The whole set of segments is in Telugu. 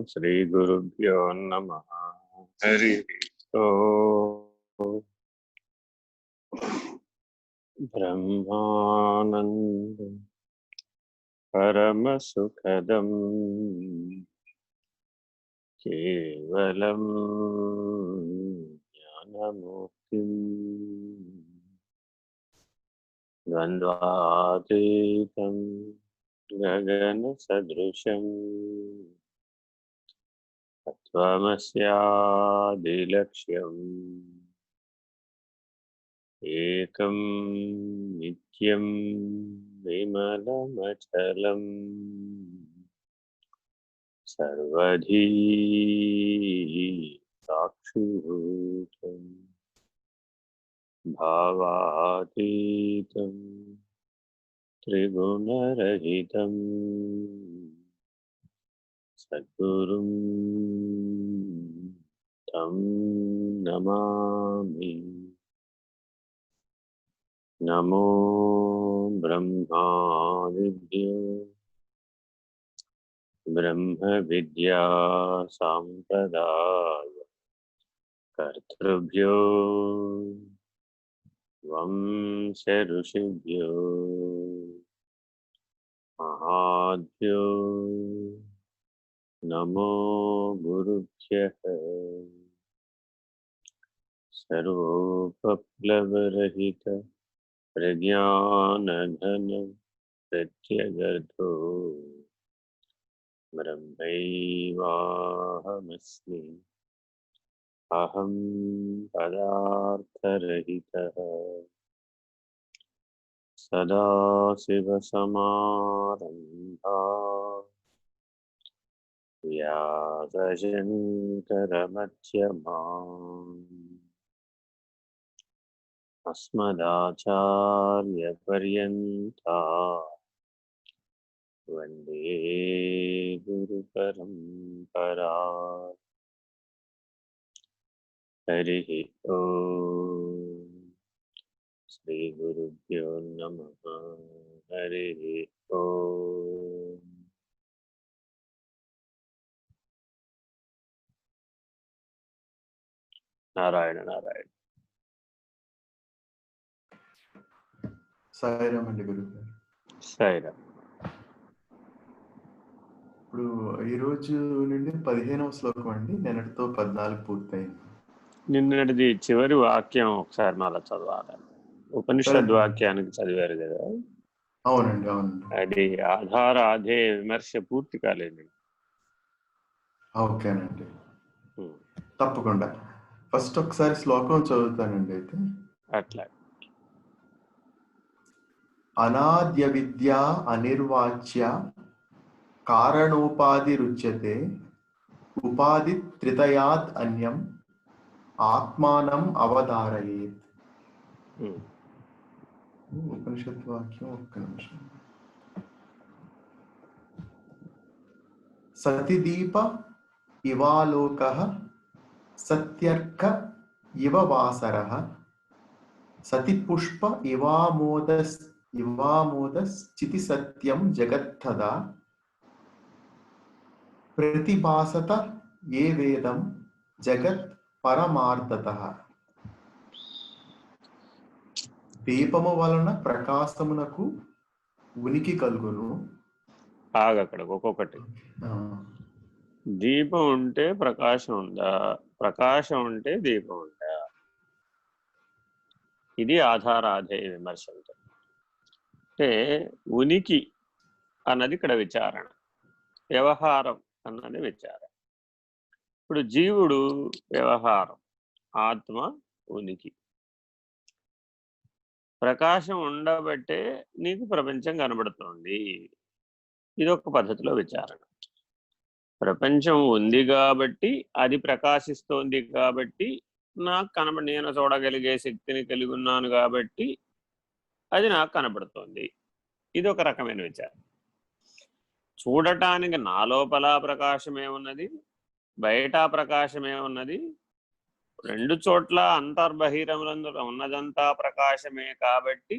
श्रीगुरुभ्यो नमः। हरि ओम्। ब्रह्मानंद परमसुखदं केवलं ज्ञानमूर्तिं द्वन्द्वातीतं गगनसदृशं तत्त्वमस्यादिलक्ष्यम् एकं नित्यं विमलमचलं सर्वधी साक्षिभूतं भावातीतं त्रिगुणरहितं सद्गुरुं तं नमामि। नमो ब्रह्मादिभ्यो ब्रह्मविद्या संप्रदाय कर्तृभ्यो वंश ऋषिभ्यो महाभ्यो नमो गुरुभ्यः। सर्वोपप्लवरहित प्रज्ञानघन प्रत्यगर्थो ब्रह्मैवाहमस्मि। अहं पदार्थरहितः सदाशिवसमारम्भाः व्यासशङ्करमध्यमाम् अस्मदाचार्यपर्यन्ताः वन्दे गुरुपरम्परा। हरिः ओम्। श्रीगुरुभ्यो नमः। हरिः ओम्। नारायण नारायण। సాయిరామ్ అండి గురుగారు. సాయిరామ్. ఇప్పుడు ఈ రోజు నుండి 15వ శ్లోకం అండి. నిన్నటితో 14 పూర్తయింది. నిన్నటిది చివరి వాక్యం ఒకసారి మళ్ళా చదవాలి. ఉపనిషద్ వాక్యానికి చదివారు కదా? అవునండి, అవునండి. అది ఆధారాధే విమర్శ పూర్తి కాలేదు. ఓకేనండి, తప్పకుండా. ఫస్ట్ ఒకసారి శ్లోకం చదువుతానండి. అయితే అట్లా అనాద్య విద్యా అనిర్వాచ్య కారణోపాధి రుచ్యతే ఉపాధి త్రితయాద్ అన్యం ఆత్మానం అవధారయేత్. ఉపనిషత్ వాక్యం ఒక్క నిమిషం. సతిదీప ఇవాలోకః సత్యర్క ఇవ వాసరః సతిపుష్ప ఇవామోదశ్చితి సత్యం జగత్తదా ప్రతిభాసత ఏ వేదం జగత్ పరమార్థతః. దీపము వలన ప్రకాశమునకు ఉనికి కలుగును. అక్కడ ఒక్కొక్కటి. దీపం ఉంటే ప్రకాశం ఉందా? ప్రకాశం ఉంటే దీపం ఉందా? ఇది ఆధారాధేయ విమర్శ. అంటే ఉనికి అన్నది ఇక్కడ విచారణ, వ్యవహారం అన్నది విచారణ. ఇప్పుడు జీవుడు వ్యవహారం, ఆత్మ ఉనికి. ప్రకాశం ఉండబట్టే నీకు ప్రపంచం కనబడుతుంది. ఇదొక పద్ధతిలో విచారణ. ప్రపంచం ఉంది కాబట్టి, అది ప్రకాశిస్తోంది కాబట్టి నాకు నేను చూడగలిగే శక్తిని కలిగి ఉన్నాను కాబట్టి అది నాకు కనబడుతోంది. ఇది ఒక రకమైన విచారం. చూడటానికి నా లోపల ప్రకాశమే ఉన్నది, బయట ప్రకాశమే ఉన్నది. రెండు చోట్ల అంతర్బహిరములందు ఉన్నదంతా ప్రకాశమే కాబట్టి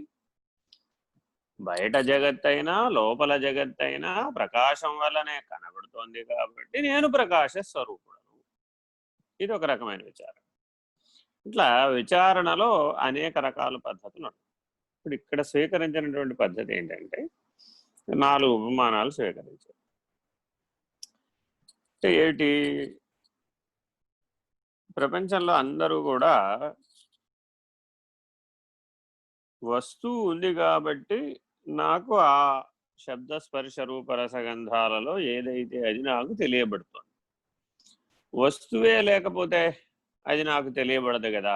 బయట జగత్తైనా లోపల జగత్తైనా ప్రకాశం వల్లనే కనబడుతోంది కాబట్టి నేను ప్రకాశ స్వరూపుడను. ఇది ఒక రకమైన విచారణ. ఇట్లా విచారణలో అనేక రకాల పద్ధతులు ఉన్నాయి. ఇప్పుడు ఇక్కడ స్వీకరించినటువంటి పద్ధతి ఏంటంటే 4 ఉపమానాలు స్వీకరించారు. అంటే ఏమిటి? ప్రపంచంలో అందరూ కూడా వస్తువు ఉంది కాబట్టి నాకు ఆ శబ్ద స్పర్శ రూప రసగంధాలలో ఏదైతే అది నాకు తెలియబడుతుంది. వస్తువే లేకపోతే అది నాకు తెలియబడదు కదా.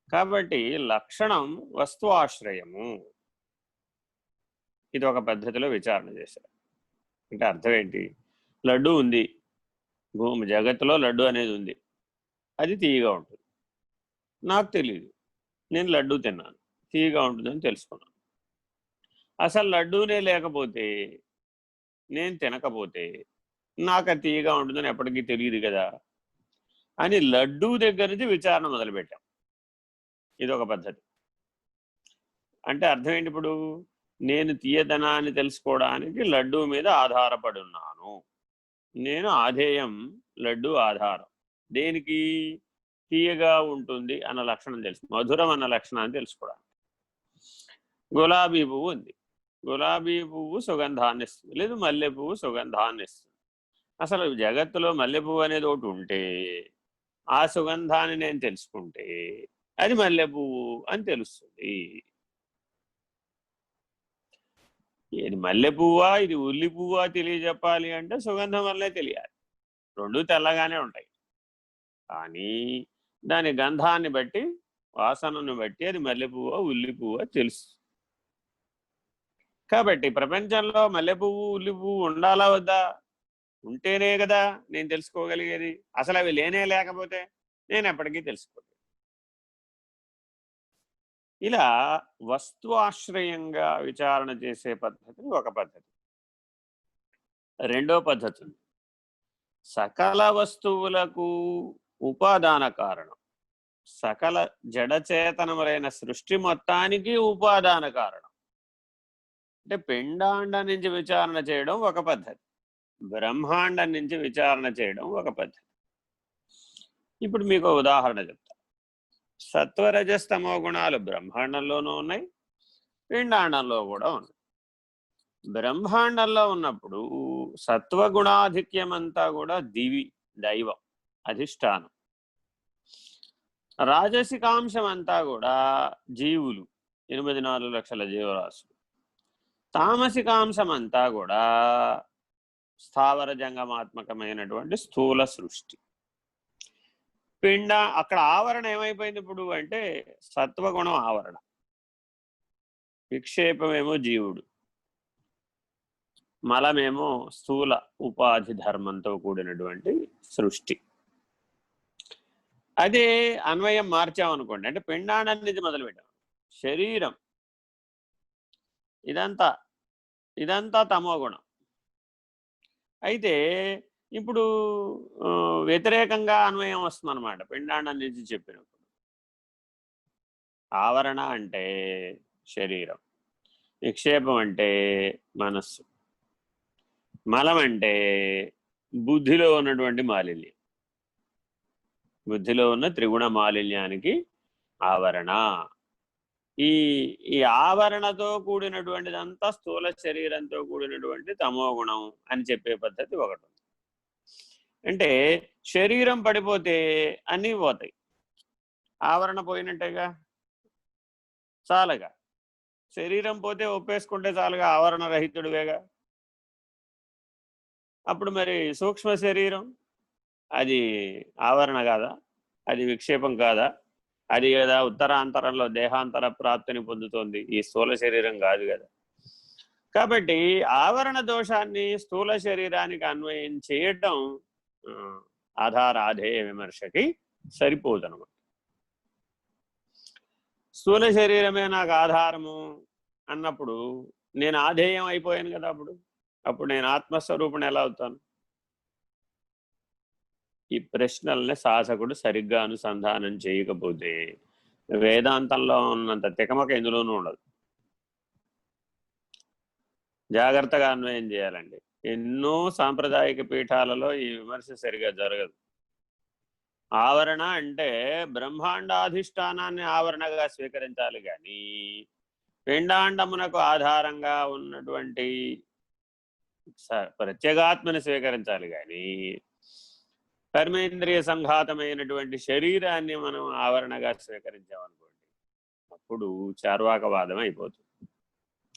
కాబట్టి లక్షణం వస్తువాశ్రయము. ఇది ఒక పద్ధతిలో విచారణ చేశారు. అంటే అర్థం ఏంటి? లడ్డు ఉంది, భూమి జగత్తులో లడ్డు అనేది ఉంది, అది తీయగా ఉంటుంది. నాకు తెలియదు, నేను లడ్డు తిన్నాను, తీయగా ఉంటుందని తెలుసుకున్నాను. అసలు లడ్డూనే లేకపోతే, నేను తినకపోతే నాకు అది తీయగా ఉంటుందని ఎప్పటికీ తెలియదు కదా అని లడ్డూ దగ్గర నుంచి విచారణ మొదలుపెట్టాం. ఇది ఒక పద్ధతి. అంటే అర్థం ఏంటి? ఇప్పుడు నేను తీయదనాన్ని తెలుసుకోవడానికి లడ్డూ మీద ఆధారపడి ఉన్నాను. నేను ఆధేయం, లడ్డు ఆధారం. దేనికి? తీయగా ఉంటుంది అన్న లక్షణం తెలుసు, మధురం అన్న లక్షణాన్ని తెలుసుకోవడానికి. గులాబీ పువ్వు ఉంది, గులాబీ పువ్వు సుగంధాన్ని ఇస్తుంది, లేదు మల్లె పువ్వు సుగంధాన్ని ఇస్తుంది. అసలు జగత్తులో మల్లె పువ్వు అనేది ఒకటి ఉంటే ఆ సుగంధాన్ని నేను తెలుసుకుంటే అది మల్లె పువ్వు అని తెలుస్తుంది. ఇది మల్లె పువ్వా ఇది ఉల్లి పువ్వా తెలియజెప్పాలి అంటే సుగంధం వల్లే తెలియాలి. రెండు తెల్లగానే ఉంటాయి, కానీ దాని గంధాన్ని బట్టి, వాసనను బట్టి అది మల్లె పువ్వా ఉల్లి పువ్వా తెలుసు. కాబట్టి ప్రపంచంలో మల్లె పువ్వు ఉల్లి పువ్వు ఉండాలా వద్దా? ఉంటేనే కదా నేను తెలుసుకోగలిగేది. అసలు అవి లేనే లేకపోతే నేను ఎప్పటికీ తెలుసుకోలేదు. ఇలా వస్తువాశ్రయంగా విచారణ చేసే పద్ధతి ఒక పద్ధతి. రెండో పద్ధతి ఉంది, సకల వస్తువులకు ఉపాదాన కారణం, సకల జడచేతనములైన సృష్టి మొత్తానికి ఉపాదాన కారణం. అంటే పిండాండం నుంచి విచారణ చేయడం ఒక పద్ధతి, బ్రహ్మాండం నుంచి విచారణ చేయడం ఒక పద్ధతి. ఇప్పుడు మీకు ఉదాహరణ చెప్తా. సత్వరజస్తమో గుణాలు బ్రహ్మాండంలోనూ ఉన్నాయి, పిండాండంలో కూడా ఉన్నాయి. బ్రహ్మాండంలో ఉన్నప్పుడు సత్వగుణాధిక్యం అంతా కూడా దివి, దైవం, అధిష్టానం. రాజసికాంశం అంతా కూడా జీవులు, 84 లక్షల జీవరాశులు. తామసికాంశం అంతా కూడా స్థావర జంగమాత్మకమైనటువంటి స్థూల సృష్టి. అక్కడ ఆవరణ ఏమైపోయింది ఇప్పుడు అంటే సత్వగుణం ఆవరణ, విక్షేపమేమో జీవుడు, మలమేమో స్థూల ఉపాధి ధర్మంతో కూడినటువంటి సృష్టి. అదే అన్వయం మార్చామనుకోండి, అంటే పిండాండం నుంచి మొదలుపెట్టాం, శరీరం, ఇదంతా తమో గుణం. అయితే ఇప్పుడు వ్యతిరేకంగా అన్వయం వస్తుంది అనమాట. పిండాండం నుంచి చెప్పినప్పుడు ఆవరణ అంటే శరీరం, విక్షేపం అంటే మనస్సు, మలం అంటే బుద్ధిలో ఉన్నటువంటి మాలిన్యం, బుద్ధిలో ఉన్న త్రిగుణ మాలిన్యానికి ఆవరణ. ఈ ఆవరణతో కూడినటువంటిదంతా స్థూల శరీరంతో కూడినటువంటి తమో గుణం అని చెప్పే పద్ధతి ఒకటి ఉంది. అంటే శరీరం పడిపోతే అన్నీ పోతాయి, ఆవరణ పోయినట్టేగా. చాలుగా, శరీరం పోతే ఒప్పేసుకుంటే చాలుగా, ఆవరణ రహితుడివేగా. అప్పుడు మరి సూక్ష్మ శరీరం అది ఆవరణ కాదా? అది విక్షేపం కాదా? అది కదా ఉత్తరాంతరంలో దేహాంతర ప్రాప్తిని పొందుతోంది, ఈ స్థూల శరీరం కాదు కదా. కాబట్టి ఆవరణ దోషాన్ని స్థూల శరీరానికి అన్వయం చేయటం ఆధారాధేయ విమర్శకి సరిపోదనమాట. స్థూల శరీరమే నాకు ఆధారము అన్నప్పుడు నేను ఆధేయం అయిపోయాను కదా. అప్పుడు నేను ఆత్మస్వరూపుని ఎలా అవుతాను? ఈ ప్రశ్నల్ని శాసకుడు సరిగ్గా అనుసంధానం చేయకపోతే వేదాంతంలో ఉన్నంత తికమక ఎందులోనూ ఉండదు. జాగ్రత్తగా అన్వయం చేయాలండి. ఎన్నో సాంప్రదాయిక పీఠాలలో ఈ విమర్శ సరిగా జరగదు. ఆవరణ అంటే బ్రహ్మాండాధిష్టానాన్ని ఆవరణగా స్వీకరించాలి కానీ పిండాండమునకు ఆధారంగా ఉన్నటువంటి ప్రత్యేగాత్మని స్వీకరించాలి కానీ కర్మేంద్రియ సంఘాతమైనటువంటి శరీరాన్ని మనం ఆవరణగా స్వీకరించామనుకోండి, అప్పుడు చార్వాకవాదం అయిపోతుంది.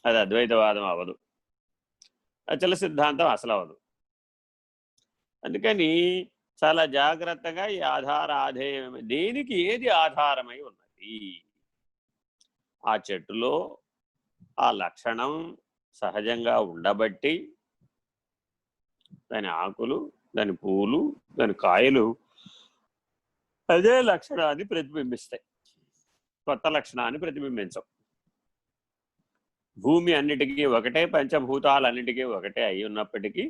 అది అద్వైతవాదం అవ్వదు, అచల సిద్ధాంతం అసలు అవ్వదు. అందుకని చాలా జాగ్రత్తగా ఈ ఆధార ఆధేయం, దేనికి ఏది ఆధారమై ఉన్నది, ఆ చెట్టులో ఆ లక్షణం సహజంగా ఉండబట్టి దాని ఆకులు, దాని పూలు, దాని కాయలు అదే లక్షణాన్ని ప్రతిబింబిస్తాయి, కొత్త లక్షణాన్ని ప్రతిబింబించవు. భూమి అన్నిటికీ ఒకటే, పంచభూతాలన్నిటికీ ఒకటే అయి ఉన్నప్పటికీ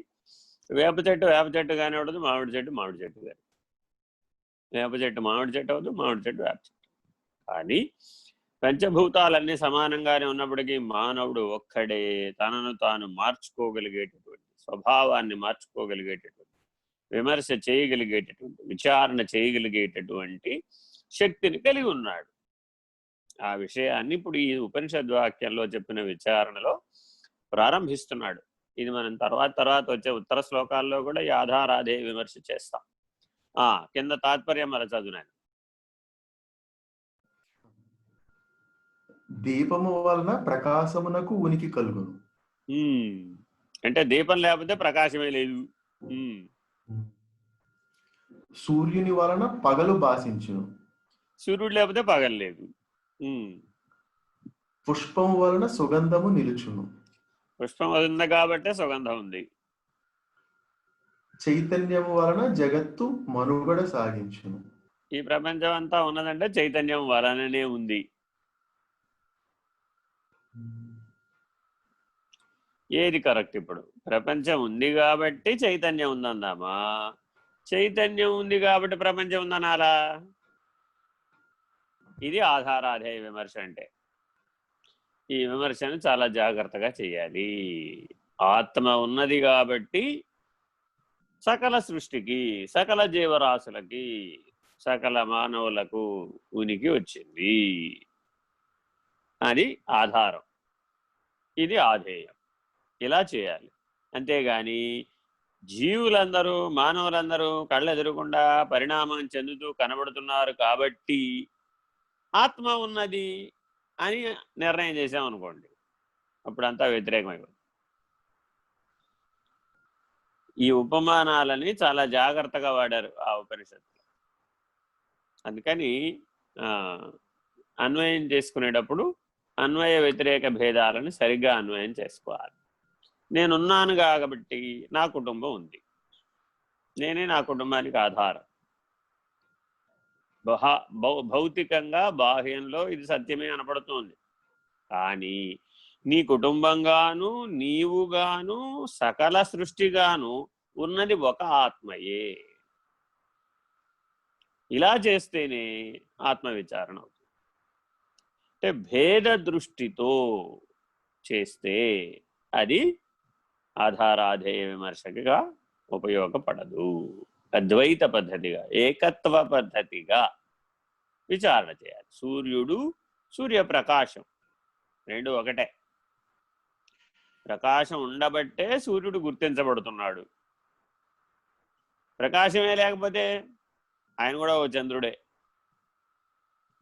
వేప చెట్టు కానీ ఉండదు, మామిడి చెట్టు కానీ. వేప చెట్టు మామిడి చెట్టు అవ్వదు, మామిడి చెట్టు వేప చెట్టు. కానీ పంచభూతాలన్నీ సమానంగానే ఉన్నప్పటికీ మానవుడు ఒక్కడే తనను తాను మార్చుకోగలిగేటటువంటి, స్వభావాన్ని మార్చుకోగలిగేటటువంటి, విమర్శ చేయగలిగేటటువంటి, విచారణ చేయగలిగేటటువంటి శక్తిని కలిగి ఉన్నాడు. ఆ విషయాన్ని ఇప్పుడు ఈ ఉపనిషద్వాక్యంలో చెప్పిన విచారణలో ప్రారంభిస్తున్నాడు. ఇది మనం తర్వాత వచ్చే ఉత్తర శ్లోకాల్లో కూడా ఈ ఆధారాధే విమర్శ చేస్తాం. కింద తాత్పర్యం అలా చదువునాను. దీపము వలన ప్రకాశమునకు ఉనికి కలుగును. అంటే దీపం లేకపోతే ప్రకాశమే లేదు. సూర్యుని వలన పగలు భాషించును. సూర్యుడు లేకపోతే పగలు లేదు. పుష్పము వలన సుగంధము నిలుచును. పుష్పం ఉంది కాబట్టి సుగంధం ఉంది. చైతన్యము వలన జగత్తు మనుగడ సాగించును. ఈ ప్రపంచం అంతా ఉన్నదంటే చైతన్యం వలననే ఉంది. ఏది కరెక్ట్? ఇప్పుడు ప్రపంచం ఉంది కాబట్టి చైతన్యం ఉందన్నామా, చైతన్యం ఉంది కాబట్టి ప్రపంచం ఉందనాలా? ఇది ఆధారాధేయ విమర్శ అంటే. ఈ విమర్శను చాలా జాగ్రత్తగా చేయాలి. ఆత్మ ఉన్నది కాబట్టి సకల సృష్టికి, సకల జీవరాశులకి, సకల మానవులకు ఉనికి వచ్చింది. అది ఆధారం, ఇది ఆధేయం. ఇలా చేయాలి. అంతేగాని జీవులందరూ, మానవులందరూ కళ్ళెదురకుండా పరిణామం చెందుతూ కనబడుతున్నారు కాబట్టి ఆత్మ ఉన్నది అని నిర్ణయం చేసామనుకోండి, అప్పుడంతా వ్యతిరేకమైపోతుంది. ఈ ఉపమానాలని చాలా జాగ్రత్తగా వాడారు ఆ ఉపనిషత్తులో. అందుకని అన్వయం చేసుకునేటప్పుడు అన్వయ వ్యతిరేక భేదాలను సరిగ్గా అన్వయం చేసుకోవాలి. నేనున్నాను కాబట్టి నా కుటుంబం ఉంది, నేనే నా కుటుంబానికి ఆధారం. భౌతికంగా బాహ్యంలో ఇది సత్యమే అనపడుతుంది. కానీ నీ కుటుంబంగాను, నీవుగాను, సకల సృష్టిగాను ఉన్నది ఒక ఆత్మయే. ఇలా చేస్తేనే ఆత్మవిచారణ అవుతుంది. అంటే భేద దృష్టితో చేస్తే అది ఆధారాధేయ విమర్శగా ఉపయోగపడదు. అద్వైత పద్ధతిగా, ఏకత్వ పద్ధతిగా విచారణ చేయాలి. సూర్యుడు, సూర్యప్రకాశం రెండు ఒకటే. ప్రకాశం ఉండబట్టే సూర్యుడు గుర్తించబడుతున్నాడు. ప్రకాశమే లేకపోతే ఆయన కూడా ఓ చంద్రుడే,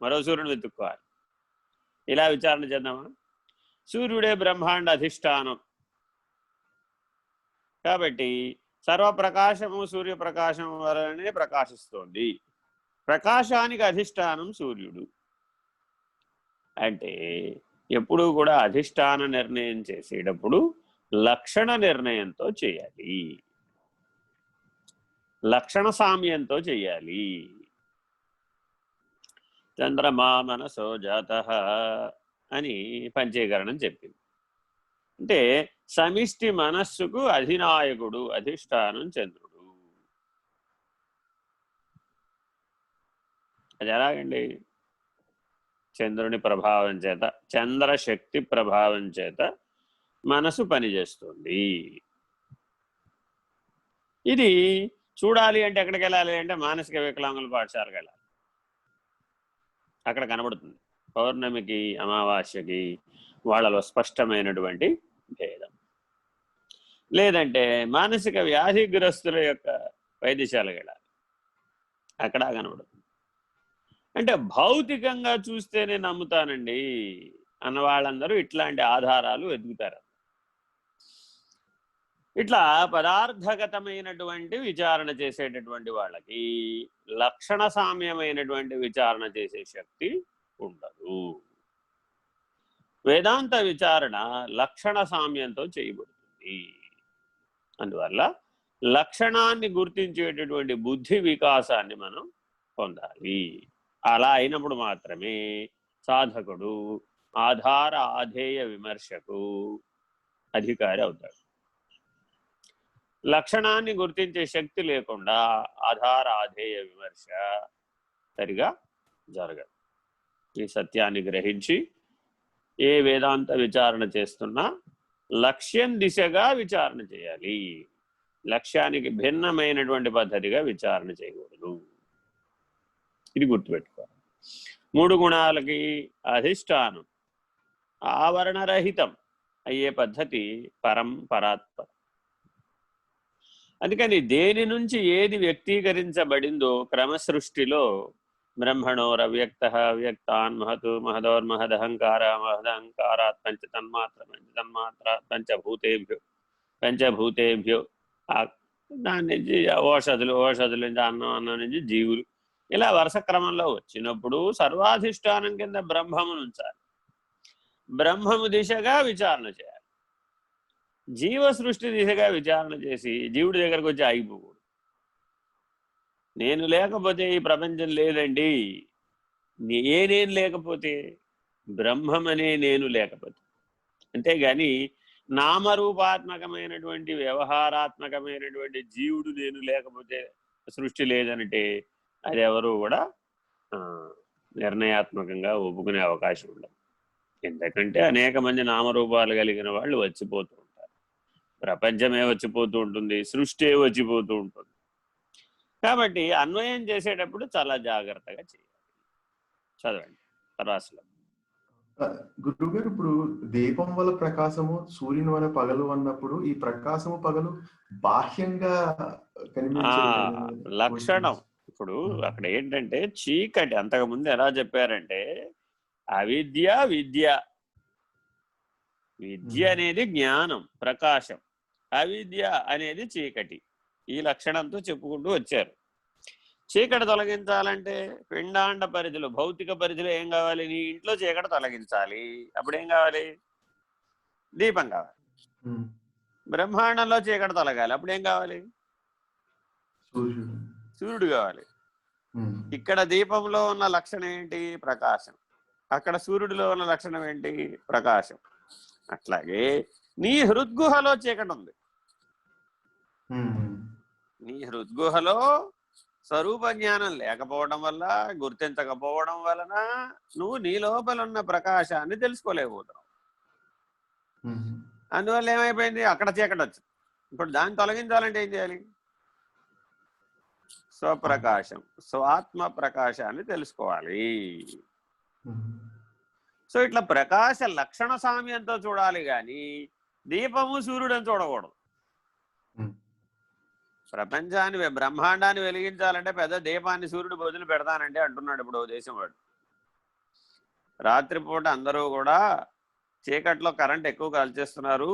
మరో సూర్యుడు వెతుక్కోవాలి. ఇలా విచారణ చేద్దామా? సూర్యుడే బ్రహ్మాండ అధిష్టానం కాబట్టి సర్వప్రకాశము సూర్యప్రకాశం వలనే ప్రకాశిస్తోంది. ప్రకాశానికి అధిష్టానం సూర్యుడు. అంటే ఎప్పుడూ కూడా అధిష్టాన నిర్ణయం చేసేటప్పుడు లక్షణ నిర్ణయంతో చేయాలి, లక్షణ సామ్యంతో చేయాలి. చంద్రమా మనసో జాతః అని పంచీకరణం చెప్పింది. అంటే సమిష్టి మనస్సుకు అధినాయకుడు, అధిష్టానం చంద్రుడు. అది ఎలాగండి? చంద్రుని ప్రభావం చేత, చంద్రశక్తి ప్రభావం చేత మనసు పనిచేస్తుంది. ఇది చూడాలి అంటే ఎక్కడికి వెళ్ళాలి అంటే మానసిక వికలాంగుల పాఠశాలకు వెళ్ళాలి. అక్కడ కనబడుతుంది పౌర్ణమికి అమావాస్యకి వాళ్ళలో స్పష్టమైనటువంటి భేదం. లేదంటే మానసిక వ్యాధిగ్రస్తుల యొక్క వైద్యశాలకు వెళ్ళాలి, అక్కడ కనబడుతుంది. అంటే భౌతికంగా చూస్తేనే నమ్ముతానండి అన్న వాళ్ళందరూ ఇట్లాంటి ఆధారాలు వెతుకుతారు. ఇట్లా పదార్థగతమైనటువంటి విచారణ చేసేటటువంటి వాళ్ళకి లక్షణ సామ్యమైనటువంటి విచారణ చేసే శక్తి ఉండదు. వేదాంత విచారణ లక్షణ సామ్యంతో చేయబడుతుంది. అందువల్ల లక్షణాన్ని గుర్తించేటటువంటి బుద్ధి వికాసాన్ని మనం పొందాలి. అలా అయినప్పుడు మాత్రమే సాధకుడు ఆధార ఆధేయ విమర్శకు అధికారి అవుతాడు. లక్షణాన్ని గుర్తించే శక్తి లేకుండా ఆధార ఆధేయ విమర్శ సరిగా జరగదు. ఈ సత్యాన్ని గ్రహించి ఏ వేదాంత విచారణ చేస్తున్నా లక్ష్యం దిశగా విచారణ చేయాలి. లక్ష్యానికి భిన్నమైనటువంటి పద్ధతిగా విచారణ చేయకూడదు. ఇది గుర్తుపెట్టుకోవాలి. 3 గుణాలకి అధిష్టానం ఆవరణరహితం అయ్యే పద్ధతి పరాత్పరం. అందుకని దేని నుంచి ఏది వ్యక్తీకరించబడిందో క్రమసృష్టిలో బ్రహ్మణోరవ్యక్త వ్యక్తాన్ మహతు మహదోర్మహదహంకార మహదహంకారాత్ పంచతన్మాత్ర పంచతన్మాత్రాత్ పంచభూతేభ్యో దాని నుంచి ఓషధులు నుంచి అన్నం నుంచి జీవులు, ఇలా వరుస క్రమంలో వచ్చినప్పుడు సర్వాధిష్టానం కింద బ్రహ్మమును ఉంచాలి. బ్రహ్మము దిశగా విచారణ చేయాలి. జీవ సృష్టి దిశగా విచారణ చేసి జీవుడి దగ్గరకు వచ్చి ఆగిపోకూడదు. నేను లేకపోతే ఈ ప్రపంచం లేదండి. నేనేం లేకపోతే బ్రహ్మం అనే నేను లేకపోతే. అంతేగాని నామరూపాత్మకమైనటువంటి వ్యవహారాత్మకమైనటువంటి జీవుడు నేను లేకపోతే సృష్టి లేదంటే అది ఎవరు కూడా నిర్ణయాత్మకంగా ఒప్పుకునే అవకాశం ఉండదు. ఎందుకంటే అనేక మంది నామరూపాలు కలిగిన వాళ్ళు వచ్చిపోతూ ఉంటారు. ప్రపంచమే వచ్చిపోతూ ఉంటుంది, సృష్టి వచ్చిపోతూ ఉంటుంది. కాబట్టి అన్వయం చేసేటప్పుడు చాలా జాగ్రత్తగా చేయాలి. చదవండి తర్వాత. గురువుగారు, ఇప్పుడు దీపం వల్ల ప్రకాశము, సూర్యుని వల్ల పగలు అన్నప్పుడు ఈ ప్రకాశము పగలు బాహ్యంగా కనిపించే లక్షణం. ఇప్పుడు అక్కడ ఏంటంటే చీకటి, అంతకుముందు ఎలా చెప్పారంటే అవిద్య విద్య. విద్య అనేది జ్ఞానం ప్రకాశం, అవిద్య అనేది చీకటి. ఈ లక్షణంతో చెప్పుకుంటూ వచ్చారు. చీకటి తొలగించాలంటే పిండాండ పరిధిలో భౌతిక పరిధిలో ఏం కావాలి? నీ ఇంట్లో చీకటి తొలగించాలి. అప్పుడు ఏం కావాలి? దీపం కావాలి. బ్రహ్మాండంలో చీకటి తొలగాలి. అప్పుడు ఏం కావాలి? సూర్యుడు కావాలి. ఇక్కడ దీపంలో ఉన్న లక్షణం ఏంటి? ప్రకాశం. అక్కడ సూర్యుడిలో ఉన్న లక్షణం ఏంటి? ప్రకాశం. అట్లాగే నీ హృద్గుహలో చీకటి ఉంది. నీ హృద్గుహలో స్వరూప జ్ఞానం లేకపోవడం వల్ల, గుర్తించకపోవడం వలన నువ్వు నీ లోపల ఉన్న ప్రకాశాన్ని తెలుసుకోలేకపోతున్నావు. అందువల్ల ఏమైపోయింది? అక్కడ చీకటి వచ్చింది. ఇప్పుడు దాన్ని తొలగించాలంటే ఏం చేయాలి? స్వప్రకాశం, స్వాత్మ ప్రకాశాన్ని తెలుసుకోవాలి. సో ఇట్లా ప్రకాశ లక్షణ సామ్యంతో చూడాలి కానీ దీపము సూర్యుడని చూడకూడదు. ప్రపంచాన్ని బ్రహ్మాండాన్ని వెలిగించాలంటే పెద్ద దీపాన్ని సూర్యుడు బదులు పెడతానంటే అంటున్నాడు ఇప్పుడు దేశం వాడు. రాత్రిపూట అందరూ కూడా చీకట్లో కరెంట్ ఎక్కువ కాల్చేస్తున్నారు.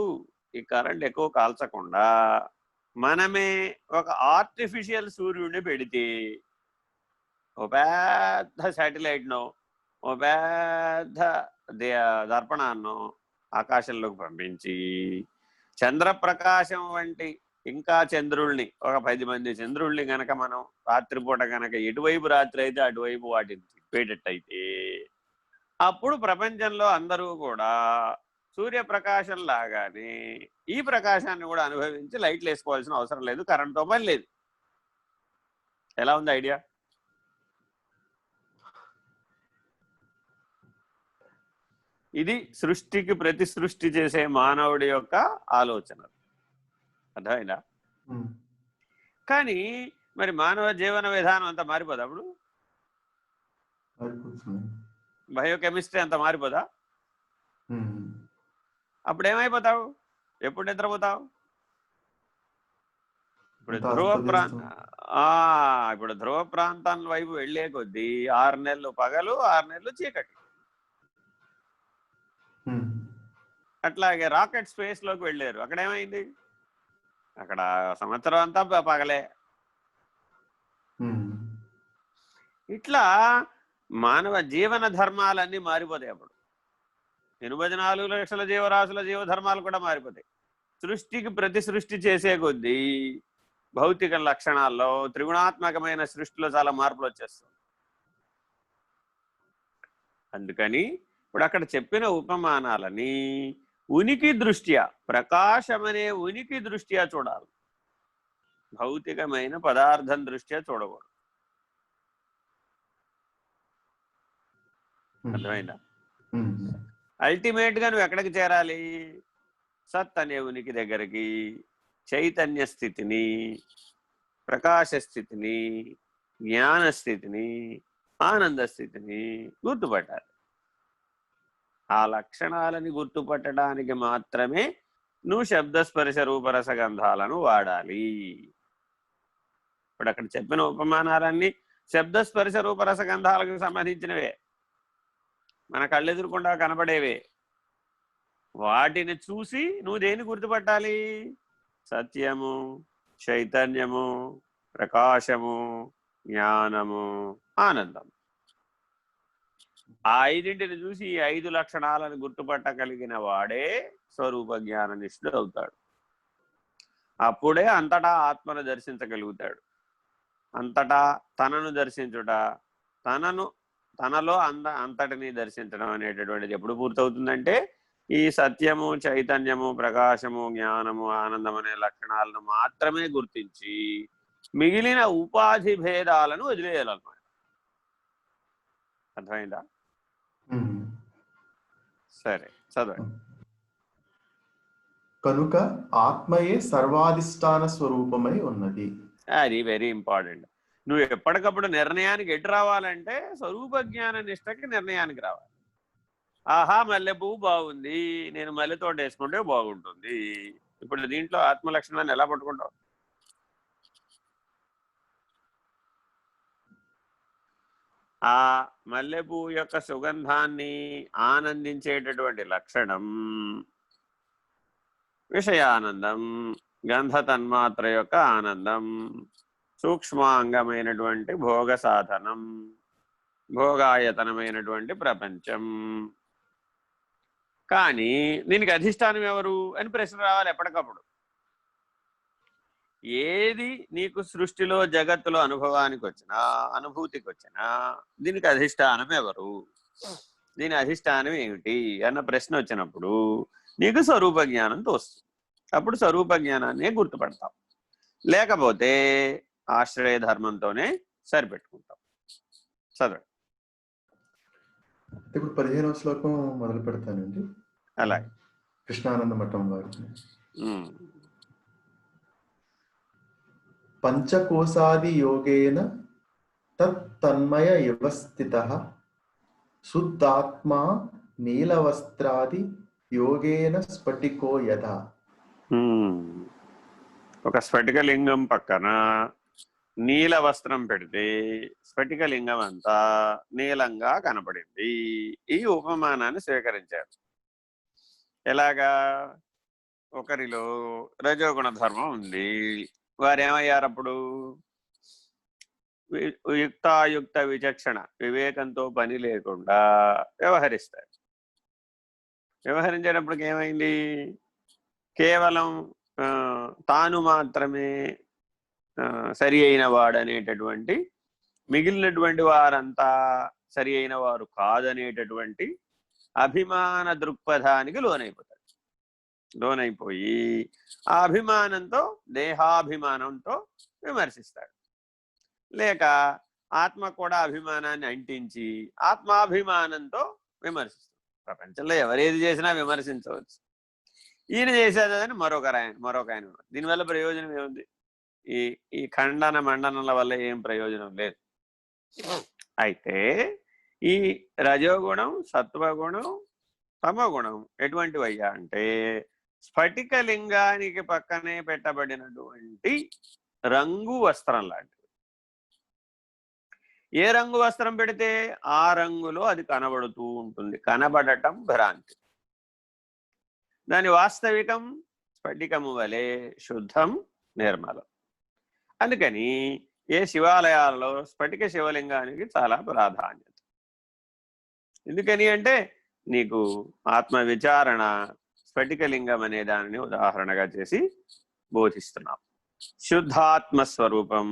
ఈ కరెంట్ ఎక్కువ కాల్చకుండా మనమే ఒక ఆర్టిఫిషియల్ సూర్యుడిని పెడితే, ఓ పెద్ద శాటిలైట్ను, ఓ పెద్ద దర్పణాన్ని ఆకాశంలోకి పంపించి చంద్రప్రకాశం వంటి ఇంకా చంద్రుల్ని, ఒక 10 మంది చంద్రుల్ని గనక మనం రాత్రిపూట గనక ఎటువైపు రాత్రి అయితే అటువైపు వాటిని తిప్పేటట్టయితే అప్పుడు ప్రపంచంలో అందరూ కూడా సూర్యప్రకాశం లాగానే ఈ ప్రకాశాన్ని కూడా అనుభవించి లైట్లు వేసుకోవాల్సిన అవసరం లేదు, కరెంట్తో పని లేదు. ఎలా ఉంది ఐడియా? ఇది సృష్టికి ప్రతి సృష్టి చేసే మానవుడి యొక్క ఆలోచన. అర్థమైందా? కానీ మరి మానవ జీవన విధానం అంతా మారిపోదా? అప్పుడు బయోకెమిస్ట్రీ అంతా మారిపోదా? అప్పుడు ఏమైపోతావు? ఎప్పుడు నిద్రపోతావు? ఇప్పుడు ధ్రువ ప్రాంతం వైపు వెళ్లే కొద్దీ 6 నెలలు పగలు 6 నెలలు చీకటి. అట్లాగే రాకెట్ స్పేస్ లోకి వెళ్ళారు, అక్కడ ఏమైంది? అక్కడ సంవత్సరం అంతా పగలే. ఇట్లా మానవ జీవన ధర్మాలన్నీ మారిపోతాయి. అప్పుడు 84 లక్షల జీవరాశుల జీవధర్మాలు కూడా మారిపోతాయి. సృష్టికి ప్రతి సృష్టి చేసే కొద్దీ భౌతిక లక్షణాల్లో త్రిగుణాత్మకమైన సృష్టిలో చాలా మార్పులు వచ్చేస్తాయి. అందుకని ఇప్పుడు అక్కడ చెప్పిన ఉపమానాలని ఉనికి దృష్ట్యా, ప్రకాశమనే ఉనికి దృష్ట్యా చూడాలి, భౌతికమైన పదార్థం దృష్ట్యా చూడకూడదు. అర్థమైందా? అల్టిమేట్ గా నువ్వు ఎక్కడికి చేరాలి? సత్ అనే ఉనికి దగ్గరికి, చైతన్య స్థితిని, ప్రకాశ స్థితిని, జ్ఞాన స్థితిని, ఆనంద స్థితిని గుర్తుపట్టాలి. ఆ లక్షణాలని గుర్తుపట్టడానికి మాత్రమే నువ్వు శబ్దస్పర్శ రూపరస గంధాలను వాడాలి. ఇప్పుడు అక్కడ చెప్పిన ఉపమానాలన్నీ శబ్దస్పర్శ రూపరస గంధాలకు సంబంధించినవే, మన కళ్ళెదురుకుండా కనబడేవే. వాటిని చూసి నువ్వు దేన్ని గుర్తుపట్టాలి? సత్యము, చైతన్యము, ప్రకాశము, జ్ఞానము, ఆనందం. ఆ 5ంటిని చూసి ఈ 5 లక్షణాలను గుర్తుపట్టగలిగిన వాడే స్వరూప జ్ఞాన నిష్ఠుడు అవుతాడు. అప్పుడే అంతటా ఆత్మను దర్శించగలుగుతాడు. అంతటా తనను దర్శించుట, తనలో అంతటిని దర్శించడం అనేటటువంటిది ఎప్పుడు పూర్తవుతుందంటే, ఈ సత్యము, చైతన్యము, ప్రకాశము, జ్ఞానము, ఆనందం అనే లక్షణాలను మాత్రమే గుర్తించి మిగిలిన ఉపాధి భేదాలను వదిలేయాలన్నమాట. అర్థమైందా? సరే, చదవండి. కనుక ఆత్మయే సర్వాధిష్టాన స్వరూపమై ఉన్నది. అది వెరీ ఇంపార్టెంట్. నువ్వు ఎప్పటికప్పుడు నిర్ణయానికి ఎటు రావాలంటే స్వరూప జ్ఞాన నిష్టకి నిర్ణయానికి రావాలి. ఆహా, మల్లె పువ్వు బాగుంది, నేను మల్లె తోట వేసుకుంటే బాగుంటుంది. ఇప్పుడు దీంట్లో ఆత్మ లక్షణాన్ని ఎలా పట్టుకుంటావు? ఆ మల్లె పువ్వు యొక్క సుగంధాన్ని ఆనందించేటటువంటి లక్షణం విషయానందం, గంధ తన్మాత్ర యొక్క ఆనందం, సూక్ష్మాంగమైనటువంటి భోగ సాధనం, భోగాయతనమైనటువంటి ప్రపంచం. కానీ దీనికి అధిష్టానం ఎవరు అని ప్రశ్న రావాలి ఎప్పటికప్పుడు. ఏది నీకు సృష్టిలో జగత్తులో అనుభవానికి వచ్చినా, అనుభూతికి వచ్చినా దీనికి అధిష్టానం ఎవరు, దీని అధిష్టానం ఏమిటి అన్న ప్రశ్న వచ్చినప్పుడు నీకు స్వరూప జ్ఞానం తోస్తుంది. అప్పుడు స్వరూప జ్ఞానాన్ని గుర్తుపడతాం. లేకపోతే ఆశ్రయ ధర్మంతోనే సరిపెట్టుకుంటాం. చదవండి. ఇప్పుడు 15వ శ్లోకం మొదలు పెడతానండి. అలాగే. కృష్ణానంద మఠం వారు. పంచకోశాది యోగేన తన్మయ వ్యవస్థితః శుద్ధాత్మా నీలవస్త్రాది యోగేన స్ఫటికో యథా. ఒక స్ఫటికలింగం పక్కన నీల వస్త్రం పెడితే స్ఫటికలింగం అంతా నీలంగా కనపడింది. ఈ ఉపమానాన్ని స్వీకరించారు. ఎలాగా? ఒకరిలో రజోగుణ ధర్మం ఉంది, వారేమయ్యారు? అప్పుడు యుక్తాయుక్త విచక్షణ, వివేకంతో పని లేకుండా వ్యవహరిస్తారు. వ్యవహరించేటప్పటికి ఏమైంది? కేవలం తాను మాత్రమే సరి అయిన వాడనేటటువంటి, మిగిలినటువంటి వారంతా సరి అయిన వారు కాదనేటటువంటి అభిమాన దృక్పథానికి లోనైపోయి ఆ అభిమానంతో, దేహాభిమానంతో విమర్శిస్తాడు. లేక ఆత్మ కూడా అభిమానాన్ని అంటించి ఆత్మాభిమానంతో విమర్శిస్తాడు. ప్రపంచంలో ఎవరేది చేసినా విమర్శించవచ్చు. ఈయన చేసేదని మరొక ఆయన దీనివల్ల ప్రయోజనం ఏముంది? ఈ ఈ ఖండన మండనల వల్ల ఏం ప్రయోజనం లేదు. అయితే ఈ రజోగుణం, సత్వగుణం, తమోగుణం ఎటువంటివయ్యా అంటే స్ఫటిక లింగానికి పక్కనే పెట్టబడినటువంటి రంగు వస్త్రం లాంటివి. ఏ రంగు వస్త్రం పెడితే ఆ రంగులో అది కనబడుతూ ఉంటుంది. కనబడటం భ్రాంతి. దాని వాస్తవికం స్ఫటికము వలె శుద్ధం, నిర్మలం. అందుకని ఏ శివాలయాలలో స్ఫటిక శివలింగానికి చాలా ప్రాధాన్యత. ఎందుకని అంటే నీకు ఆత్మ విచారణ స్ఫటికలింగం అనే దానిని ఉదాహరణగా చేసి బోధిస్తున్నాం. శుద్ధాత్మస్వరూపం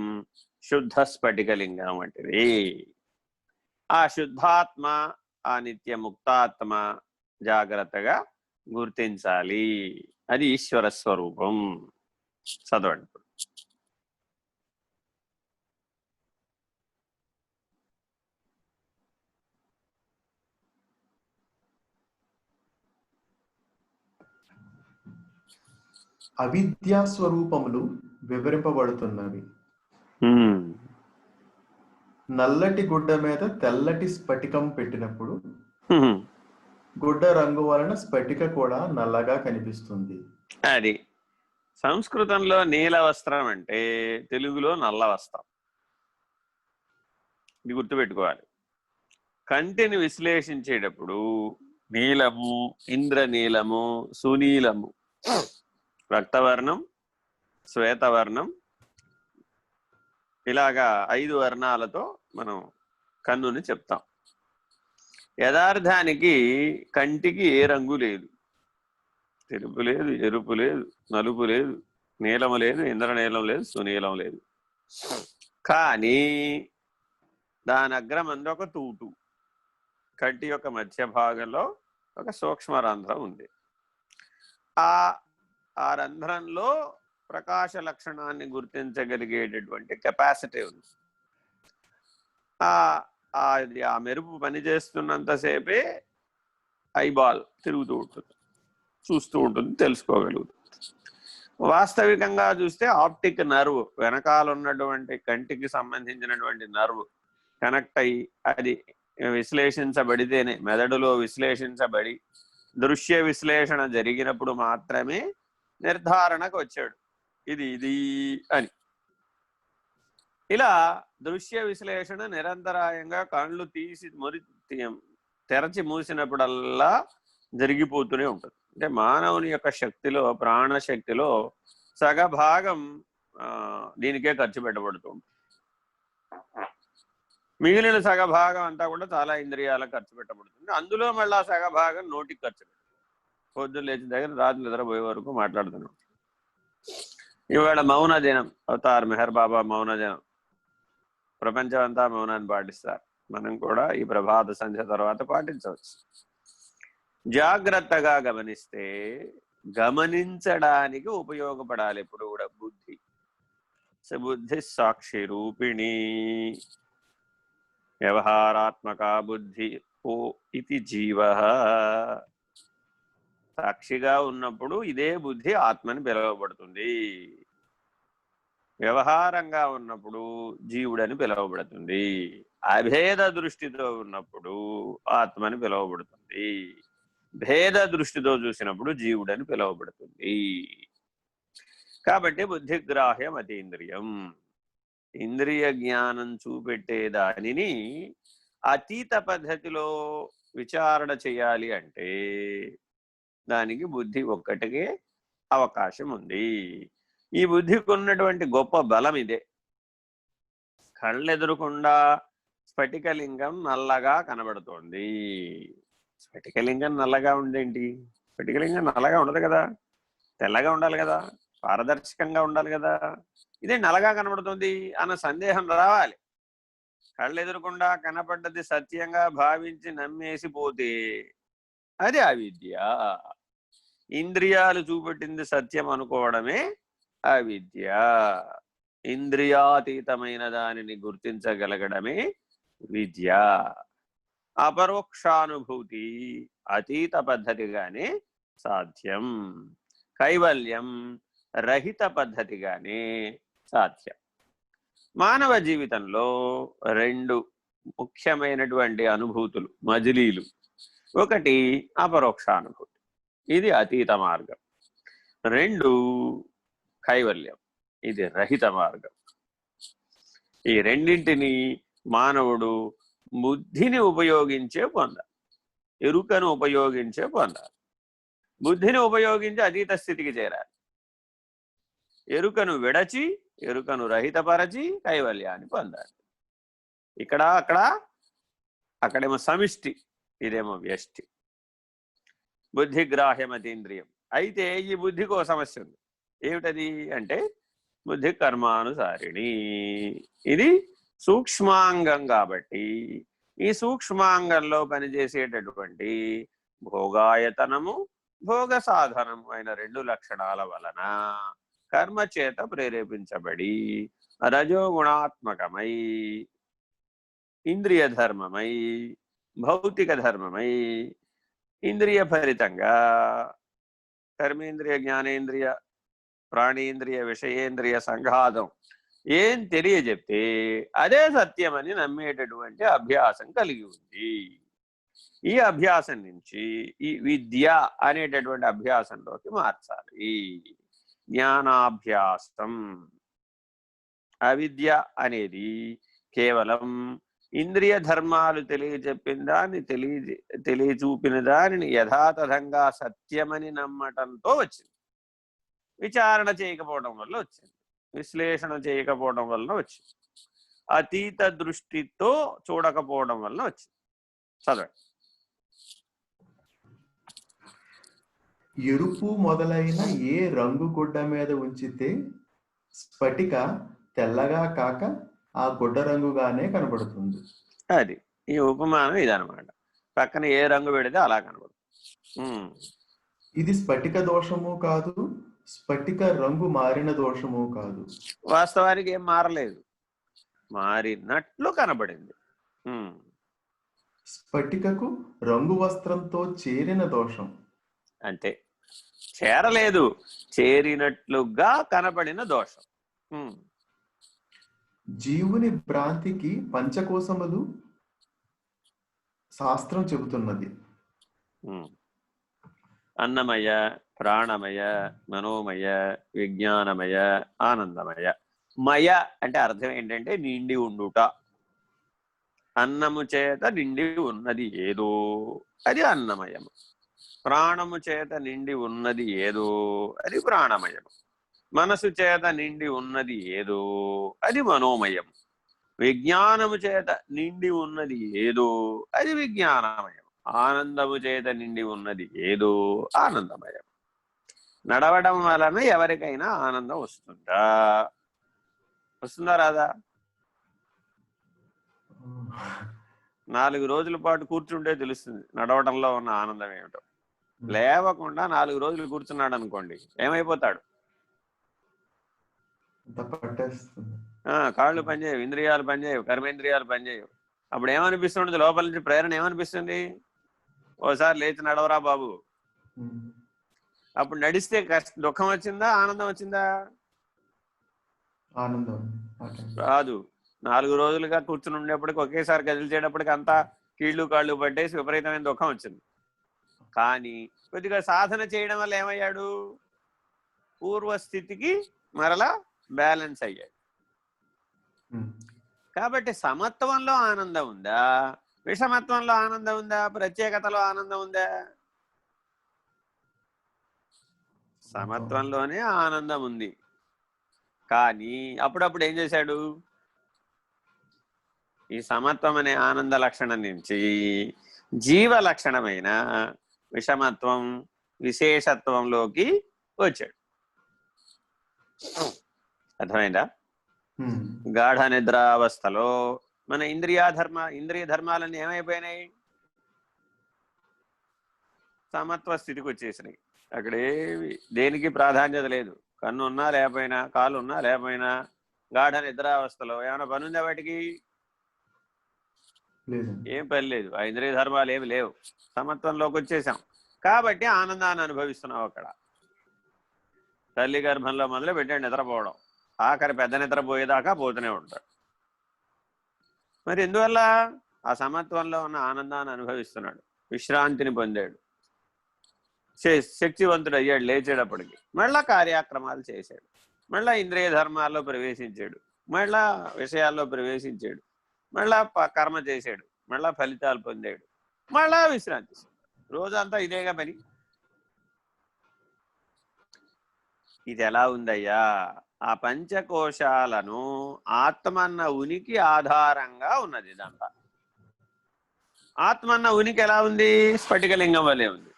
శుద్ధ స్ఫటికలింగం వంటిది. ఆ శుద్ధాత్మ, ఆ నిత్య ముక్తాత్మ జాగ్రత్తగా గుర్తించాలి. అది ఈశ్వర స్వరూపం. చదవండి. అవిద్యా స్వరూపములు వివరింపబడుతున్నవి. నల్లటి గుడ్డ మీద తెల్లటి స్ఫటికం పెట్టినప్పుడు గుడ్డ రంగు వలన స్ఫటిక కూడా నల్లగా కనిపిస్తుంది. అది సంస్కృతంలో నీల వస్త్రం అంటే తెలుగులో నల్ల వస్త్రం. ఇది గుర్తుపెట్టుకోవాలి. కంటిని విశ్లేషించేటప్పుడు నీలము, ఇంద్రనీలము, సునీలము, రక్తవర్ణం, శ్వేతవర్ణం, ఇలాగా 5 వర్ణాలతో మనం కన్నుని చెప్తాం. యథార్థానికి కంటికి ఏ రంగు లేదు. తెలుపు లేదు, ఎరుపు లేదు, నలుపు లేదు, నీలము లేదు, ఇంద్రనీలం లేదు, సునీలం లేదు. కానీ దాని అగ్రమందు ఒక తూటు, కంటి యొక్క మధ్య భాగంలో ఒక సూక్ష్మ రంధ్రం ఉంది. ఆ రంధ్రంలో ప్రకాశ లక్షణాన్ని గుర్తించగలిగేటటువంటి కెపాసిటీ ఉంది. ఆ మెరుపు పనిచేస్తున్నంతసేపే ఐబాల్ తిరుగుతూ ఉంటుంది, చూస్తూ ఉంటుంది, తెలుసుకోగలుగుతుంది. వాస్తవికంగా చూస్తే ఆప్టిక్ నర్వ్, వెనకాల ఉన్నటువంటి కంటికి సంబంధించినటువంటి నర్వ్ కనెక్ట్ అయ్యి అది విశ్లేషించబడితేనే, మెదడులో విశ్లేషించబడి దృశ్య విశ్లేషణ జరిగినప్పుడు మాత్రమే నిర్ధారణకు వచ్చాడు ఇది అని. ఇలా దృశ్య విశ్లేషణ నిరంతరాయంగా కళ్ళు తీసి తెరచి మూసినప్పుడల్లా జరిగిపోతూనే ఉంటుంది. అంటే మానవుని యొక్క శక్తిలో, ప్రాణశక్తిలో సగభాగం దీనికే ఖర్చు పెట్టబడుతుంది. మిగిలిన సగభాగం అంతా కూడా చాలా ఇంద్రియాలకు ఖర్చు పెట్టబడుతుంది. అందులో మళ్ళీ సగభాగం నోటికి ఖర్చు పెట్టబడుతుంది. పొద్దున్న లేచిన దగ్గర రాత్రి నిద్రపోయే వరకు మాట్లాడుతున్నాం. ఇవాళ మౌన దినం, అవతార్ మెహర్ బాబా మౌన దినం. ప్రపంచం అంతా మౌనాన్ని పాటిస్తారు. మనం కూడా ఈ ప్రభాత సంధ్య తర్వాత పాటించవచ్చు. జాగ్రత్తగా గమనిస్తే గమనించడానికి ఉపయోగపడాలి ఎప్పుడు కూడా బుద్ధి. బుద్ధి సాక్షి రూపిణి వ్యవహారాత్మక బుద్ధి ఓ ఇది జీవ. సాక్షిగా ఉన్నప్పుడు ఇదే బుద్ధి ఆత్మని పిలువబడుతుంది. వ్యవహారంగా ఉన్నప్పుడు జీవుడని పిలువబడుతుంది. అభేద దృష్టితో ఉన్నప్పుడు ఆత్మని పిలువబడుతుంది. భేద దృష్టితో చూసినప్పుడు జీవుడని పిలువబడుతుంది. కాబట్టి బుద్ధిగ్రాహ్యం అతీంద్రియం. ఇంద్రియ జ్ఞానం చూపెట్టే దానిని అతీత పద్ధతిలో విచారణ చేయాలి అంటే దానికి బుద్ధి ఒక్కటికే అవకాశం ఉంది. ఈ బుద్ధికి ఉన్నటువంటి గొప్ప బలం ఇదే. కళ్ళెదురకుండా స్ఫటికలింగం నల్లగా కనబడుతోంది. స్ఫటికలింగం నల్లగా ఉందేంటి? స్ఫటికలింగం నల్లగా ఉండదు కదా, తెల్లగా ఉండాలి కదా, పారదర్శకంగా ఉండాలి కదా. ఇదే నల్లగా కనబడుతుంది అన్న సందేహం రావాలి. కళ్ళెదురకుండా కనపడ్డది సత్యంగా భావించి నమ్మేసిపోతే అది అవిద్య. ఇంద్రియాలు చూపెట్టింది సత్యం అనుకోవడమే అవిద్య. ఇంద్రియాతీతమైన దానిని గుర్తించగలగడమే విద్య. అపరోక్షానుభూతి అతీత పద్ధతిగానే సాధ్యం, కైవల్యం రహిత పద్ధతిగానే సాధ్యం. మానవ జీవితంలో రెండు ముఖ్యమైనటువంటి అనుభూతులు, మజిలీలు. ఒకటి అపరోక్షానుభూతి, ఇది అతీత మార్గం. రెండు కైవల్యం, ఇది రహిత మార్గం. ఈ రెండింటిని మానవుడు బుద్ధిని ఉపయోగించే పొందాలి, ఎరుకను ఉపయోగించే పొందాలి. బుద్ధిని ఉపయోగించి అతీత స్థితికి చేరాలి, ఎరుకను విడచి ఎరుకను రహితపరచి కైవల్యాన్ని పొందాలి. ఇక్కడ అక్కడ, అక్కడేమో సమిష్టి, ఇదేమో వ్యష్టి. బుద్ధిగ్రాహ్యమతీంద్రియం. అయితే ఈ బుద్ధికి ఓ సమస్య ఉంది. ఏమిటది అంటే బుద్ధి కర్మానుసారిణి. ఇది సూక్ష్మాంగం కాబట్టి ఈ సూక్ష్మాంగంలో పనిచేసేటటువంటి భోగాయతనము, భోగ సాధనము అయిన రెండు లక్షణాల వలన కర్మ చేత ప్రేరేపించబడి రజోగుణాత్మకమై, ఇంద్రియ ధర్మమై, భౌతిక ధర్మమై, ఇంద్రియ ఫలితంగా కర్మేంద్రియ, జ్ఞానేంద్రియ, ప్రాణేంద్రియ, విషయేంద్రియ సంఘాతం ఏం తెలియజెప్తే అదే సత్యమని నమ్మేటటువంటి అభ్యాసం కలిగి ఉంది. ఈ అభ్యాసం నుంచి ఈ విద్య అనేటటువంటి అభ్యాసంలోకి మార్చాలి. జ్ఞానాభ్యాసం. అవిద్య అనేది కేవలం ఇంద్రియ ధర్మాలు తెలియచెప్పిన దాన్ని, తెలియచూపిన దానిని యథాతథంగా సత్యమని నమ్మటంతో వచ్చింది. విచారణ చేయకపోవడం వల్ల వచ్చింది, విశ్లేషణ చేయకపోవడం వల్ల వచ్చింది, అతీత దృష్టితో చూడకపోవడం వల్ల వచ్చింది. చదవండి. ఎరుపు మొదలైన ఏ రంగు గుడ్డ మీద ఉంచితే స్ఫటిక తెల్లగా కాక ఆ గుడ్డ రంగుగానే కనబడుతుంది. అది ఈ ఉపమానం ఇదనమాట. పక్కన ఏ రంగు పెడితే అలా కనబడుతుంది. ఇది స్ఫటిక దోషము కాదు, స్ఫటిక రంగు మారిన దోషము కాదు. వాస్తవానికి ఏం మారలేదు, మారినట్లు కనబడింది. స్ఫటికకు రంగు వస్త్రంతో చేరిన దోషం. అంతే, చేరలేదు, చేరినట్లుగా కనబడిన దోషం. జీవుని భ్రాంతికి పంచకోశములు శాస్త్రం చెబుతున్నది. అన్నమయ, ప్రాణమయ, మనోమయ, విజ్ఞానమయ, ఆనందమయ. మయ అంటే అర్థం ఏంటంటే నిండి ఉండుట. అన్నము చేత నిండి ఉన్నది ఏదో అది అన్నమయము, ప్రాణము చేత నిండి ఉన్నది ఏదో అది ప్రాణమయం, మనసు చేత నిండి ఉన్నది ఏదో అది మనోమయం, విజ్ఞానము చేత నిండి ఉన్నది ఏదో అది విజ్ఞానమయం, ఆనందము చేత నిండి ఉన్నది ఏదో ఆనందమయం. నడవడం వలన ఎవరికైనా ఆనందం వస్తుందా? వస్తుందా రాదా? 4 రోజుల పాటు కూర్చుంటే తెలుస్తుంది నడవడంలో ఉన్న ఆనందం ఏమిటో. లేవకుండా 4 రోజులు కూర్చున్నాడు అనుకోండి, ఏమైపోతాడు? కాళ్ళు పనిచేయవు, ఇంద్రియాలు పనిచేయవు, కర్మేంద్రియాలు పనిచేయవు. అప్పుడు ఏమనిపిస్తుంది? లోపల నుంచి ప్రేరణ ఏమనిపిస్తుంది? ఓసారి లేచి నడవరా బాబు. అప్పుడు నడిస్తే దుఃఖం వచ్చిందా, ఆనందం వచ్చిందా? ఆనందం రాదు. 4 రోజులుగా కూర్చుని ఉండేప్పటికి ఒకేసారి కదిలిచేటప్పటికి అంతా కీళ్ళు కాళ్ళు పట్టేసి విపరీతమైన దుఃఖం వచ్చింది. కానీ కొద్దిగా సాధన చేయడం వల్ల ఏమయ్యాడు? పూర్వస్థితికి మరలా బ్యాలెన్స్ అయ్యాడు. కాబట్టి సమత్వంలో ఆనందం ఉందా, విషమత్వంలో ఆనందం ఉందా, ప్రత్యేకతలో ఆనందం ఉందా? సమత్వంలోనే ఆనందం ఉంది. కానీ అప్పుడప్పుడు ఏం చేశాడు? ఈ సమత్వం అనే ఆనంద లక్షణం నుంచి జీవ లక్షణమైన విషమత్వం, విశేషత్వంలోకి వచ్చాడు. అర్థమైందా? గాఢ నిద్రావస్థలో మన ఇంద్రియ ధర్మాలన్నీ ఏమైపోయినాయి? సమత్వ స్థితికి వచ్చేసినాయి. అక్కడేవి దేనికి ప్రాధాన్యత లేదు. కన్ను ఉన్నా లేకపోయినా, కాలు ఉన్నా లేకపోయినా గాఢ నిద్రావస్థలో ఏమైనా పనుందా వాటికి? ఏం పని లేదు. ఆ ఇంద్రియ ధర్మాలు ఏమి లేవు. సమత్వంలోకి వచ్చేసాం కాబట్టి ఆనందాన్ని అనుభవిస్తున్నావు. అక్కడ తల్లి గర్భంలో మొదలు పెట్టాడు నిద్రపోవడం, ఆఖరి పెద్ద నిద్రపోయేదాకా పోతూనే ఉంటాడు. మరి ఎందువల్ల? ఆ సమత్వంలో ఉన్న ఆనందాన్ని అనుభవిస్తున్నాడు, విశ్రాంతిని పొందాడు, శక్తివంతుడు అయ్యాడు. లేచేటప్పటికి మళ్ళా కార్యక్రమాలు చేశాడు, మళ్ళా ఇంద్రియ ధర్మాల్లో ప్రవేశించాడు, మళ్ళా విషయాల్లో ప్రవేశించాడు, మళ్ళా కర్మ చేశాడు, మళ్ళా ఫలితాలు పొందాడు, మళ్ళా విశ్రాంతి. రోజంతా ఇదేగా పని. ఇది ఎలా ఉందయ్యా? ఆ పంచకోశాలను ఆత్మన్న ఉనికి ఆధారంగా ఉన్నది. ఇదంతా ఆత్మన్న ఉనికి ఎలా ఉంది? స్ఫటికలింగం వలె ఉంది.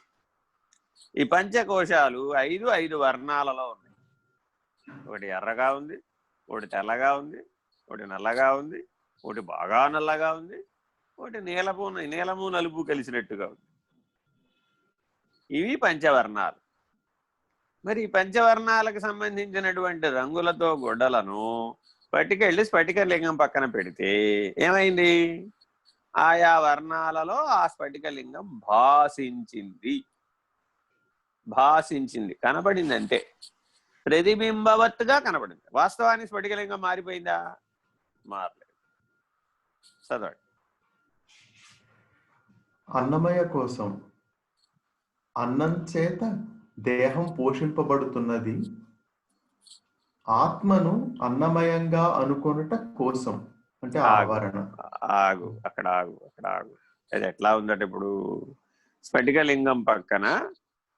ఈ పంచకోశాలు 5 వర్ణాలలో ఉన్నాయి. ఒకటి ఎర్రగా ఉంది, ఒకటి తెల్లగా ఉంది, ఒకటి నల్లగా ఉంది, ఒకటి బాగా నల్లగా ఉంది, ఒకటి నీలము నలుపు కలిసినట్టుగా ఉంది. ఇవి పంచవర్ణాలు. మరి ఈ పంచవర్ణాలకు సంబంధించినటువంటి రంగులతో గుడ్డలను పట్టుకెళ్ళి స్ఫటికలింగం పక్కన పెడితే ఏమైంది? ఆయా వర్ణాలలో ఆ స్ఫటికలింగం భాషించింది, కనబడింది. అంతే, ప్రతిబింబవత్తుగా కనబడింది. వాస్తవానికి స్ఫటికలింగం మారిపోయిందా? మారలేదు. చదవండి. అన్నమయ కోసం అన్నం చేత దేహం పోషింపబడుతున్నది, ఆత్మను అన్నమయంగా అనుకొనుట కోసం అంటే ఆవరణ. అక్కడ ఆగు. అది ఎట్లా ఉందంటే, ఇప్పుడు స్ఫటికలింగం పక్కన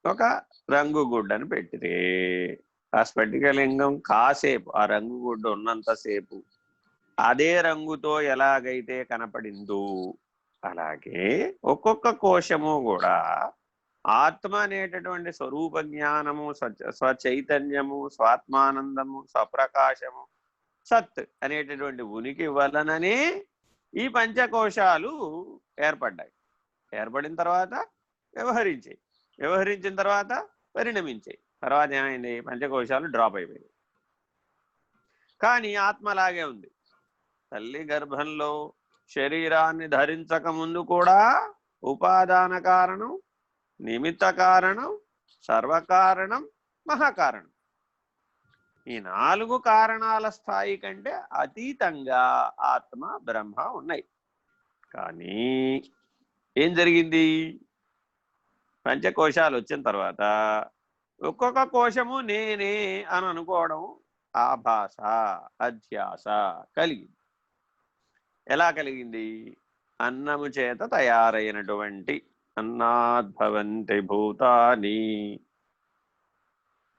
ఒక రంగు గుడ్డను పెట్టితే ఆ స్ఫటికలింగం కాసేపు, ఆ రంగు గుడ్డ ఉన్నంతసేపు అదే రంగుతో ఎలాగైతే కనపడిందో అలాగే ఒక్కొక్క కోశము కూడా ఆత్మ అనేటటువంటి స్వరూప జ్ఞానము, స్వచైతన్యము, స్వాత్మానందము, స్వప్రకాశము, సత్ అనేటటువంటి ఉనికి వలననే ఈ పంచకోశాలు ఏర్పడ్డాయి. ఏర్పడిన తర్వాత వ్యవహరించిన తర్వాత పరిణమించాయి. తర్వాత ఏమైంది? పంచకోశాలు డ్రాప్ అయిపోయాయి. కానీ ఆత్మలాగే ఉంది. తల్లి గర్భంలో శరీరాన్ని ధరించక ముందు కూడా ఉపాదాన కారణం, నిమిత్త కారణం, సర్వకారణం, మహాకారణం, ఈ 4 కారణాల స్థాయి కంటే అతీతంగా ఆత్మ బ్రహ్మ ఉన్నాయి. కానీ ఏం జరిగింది? పంచకోశాలు వచ్చిన తర్వాత ఒక్కొక్క కోశము నేనే అని అనుకోవడం, ఆభాస, అధ్యాస కలిగింది. ఎలా కలిగింది? అన్నము చేత తయారైనటువంటి, అన్నాద్భవంతి భూతాని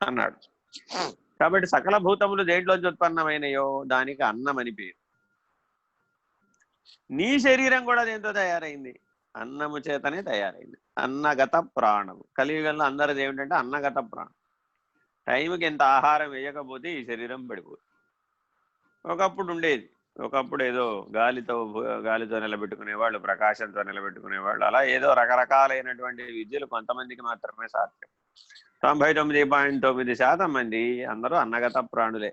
అన్నాడు. కాబట్టి సకల భూతములు దేంట్లోంచి ఉత్పన్నమైనయో దానికి అన్నం అని పేరు. నీ శరీరం కూడా దేంతో తయారైంది? అన్నము చేతనే తయారైంది. అన్నగత ప్రాణము. కలియుగంలో అందరిది ఏమిటంటే అన్నగత ప్రాణం. టైంకి ఎంత ఆహారం వేయకపోతే ఈ శరీరం పడిపోతుంది. ఒకప్పుడు ఉండేది, ఒకప్పుడు ఏదో గాలితో నిలబెట్టుకునేవాళ్ళు, ప్రకాశంతో నిలబెట్టుకునేవాళ్ళు, అలా ఏదో రకరకాలైనటువంటి విద్యలు కొంతమందికి మాత్రమే సాధ్యం. 99.9% మంది అందరూ అన్నగత ప్రాణులే.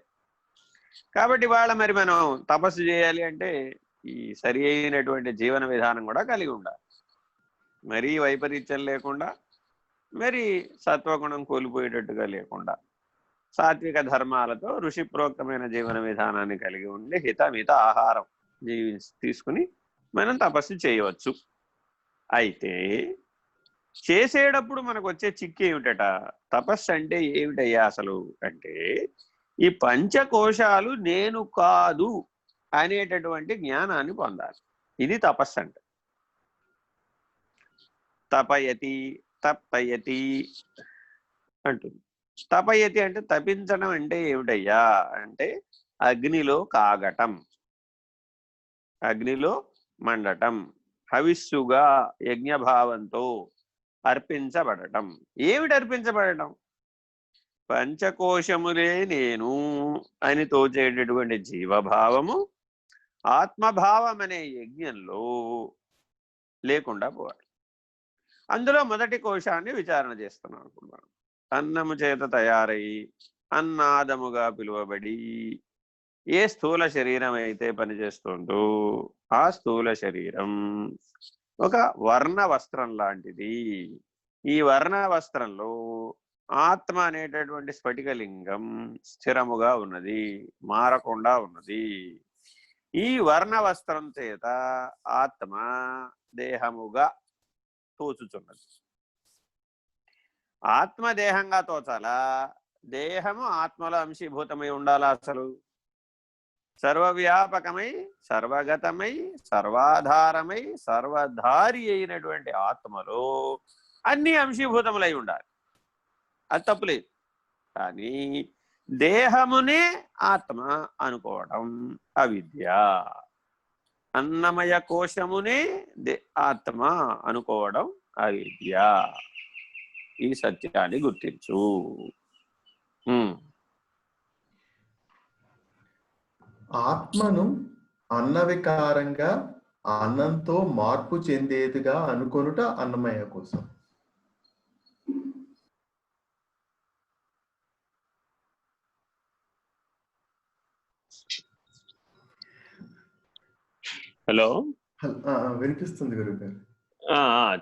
కాబట్టి మరి మనం తపస్సు చేయాలి అంటే ఈ సరి అయినటువంటి జీవన విధానం కూడా కలిగి ఉండాలి. మరీ వైపరీత్యం లేకుండా, మరి సత్వగుణం కోల్పోయేటట్టుగా లేకుండా, సాత్విక ధర్మాలతో ఋషిప్రోక్తమైన జీవన విధానాన్ని కలిగి ఉండి హితమిత ఆహారం తీసుకుని మనం తపస్సు చేయవచ్చు. అయితే చేసేటప్పుడు మనకు వచ్చే చిక్కు ఏమిటట? తపస్సు అంటే ఏమిటయ్యా అసలు అంటే, ఈ పంచకోశాలు నేను కాదు అనేటటువంటి జ్ఞానాన్ని పొందాలి. ఇది తపస్సు అంటే. తపయతి, తప్పయతి అంటుంది. తపయతి అంటే తపించడం అంటే ఏమిటయ్యా అంటే, అగ్నిలో కాగటం, అగ్నిలో మండటం, హవిస్సుగా యజ్ఞభావంతో అర్పించబడటం. ఏమిటి అర్పించబడటం? పంచకోశములే నేను అని తోచేటటువంటి జీవభావము ఆత్మభావం అనే యజ్ఞంలో లేకుండా పోవాలి. అందులో మొదటి కోశాన్ని విచారణ చేస్తున్నాం అనుకున్నాను. అన్నము చేత తయారై అన్నాదముగా పిలువబడి ఏ స్థూల శరీరం అయితే పనిచేస్తుందో ఆ స్థూల శరీరం ఒక వర్ణ వస్త్రం లాంటిది. ఈ వర్ణ వస్త్రంలో ఆత్మ అనేటటువంటి స్ఫటికలింగం స్థిరముగా ఉన్నది, మారకుండా ఉన్నది. ఈ వర్ణ వస్త్రం చేత ఆత్మ దేహముగా తోచుచున్నది. ఆత్మ దేహంగా తోచాలా? దేహము ఆత్మలో అంశీభూతమై ఉండాలా? అసలు సర్వవ్యాపకమై, సర్వగతమై, సర్వాధారమై, సర్వధారి అయినటువంటి ఆత్మలో అన్ని అంశీభూతములై ఉండాలి. అది తప్పులేదు. కానీ దేహమునే ఆత్మ అనుకోవడం అవిద్య. అన్నమయ కోశమునే ఆత్మ అనుకోవడం అవిద్య. ఈ సత్యాన్ని గుర్తించు. ఆత్మను అన్నవికారంగా అన్నంతో మార్పు చెందేదిగా అనుకొనుట అన్నమయ కోసం. హలో, వినిపిస్తుంది గురుగారు.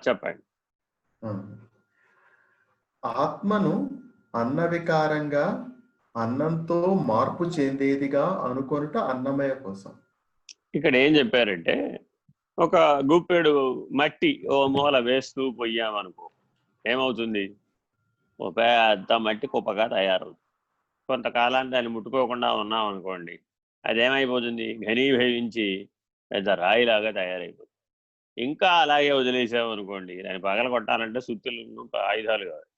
చెప్పండి. ఆత్మను అన్నవికారంగా అన్నంతో మార్పు చెందేదిగా అనుకొనుట అన్నమయ కోసం. ఇక్కడ ఏం చెప్పారంటే, ఒక గుప్పెడు మట్టి ఓ మూల వేస్తూ పోయామనుకో, ఏమవుతుంది? ఓ పెద్ద మట్టి కుప్పగా తయారవుతుంది. కొంతకాలాన్ని దాన్ని ముట్టుకోకుండా ఉన్నాం అనుకోండి, అదేమైపోతుంది? ఘనీభవించి పెద్ద రాయిలాగా తయారైపోతుంది. ఇంకా అలాగే వదిలేసామనుకోండి, దాన్ని పగల కొట్టాలంటే సుత్తులు ఆయుధాలు కావాలి.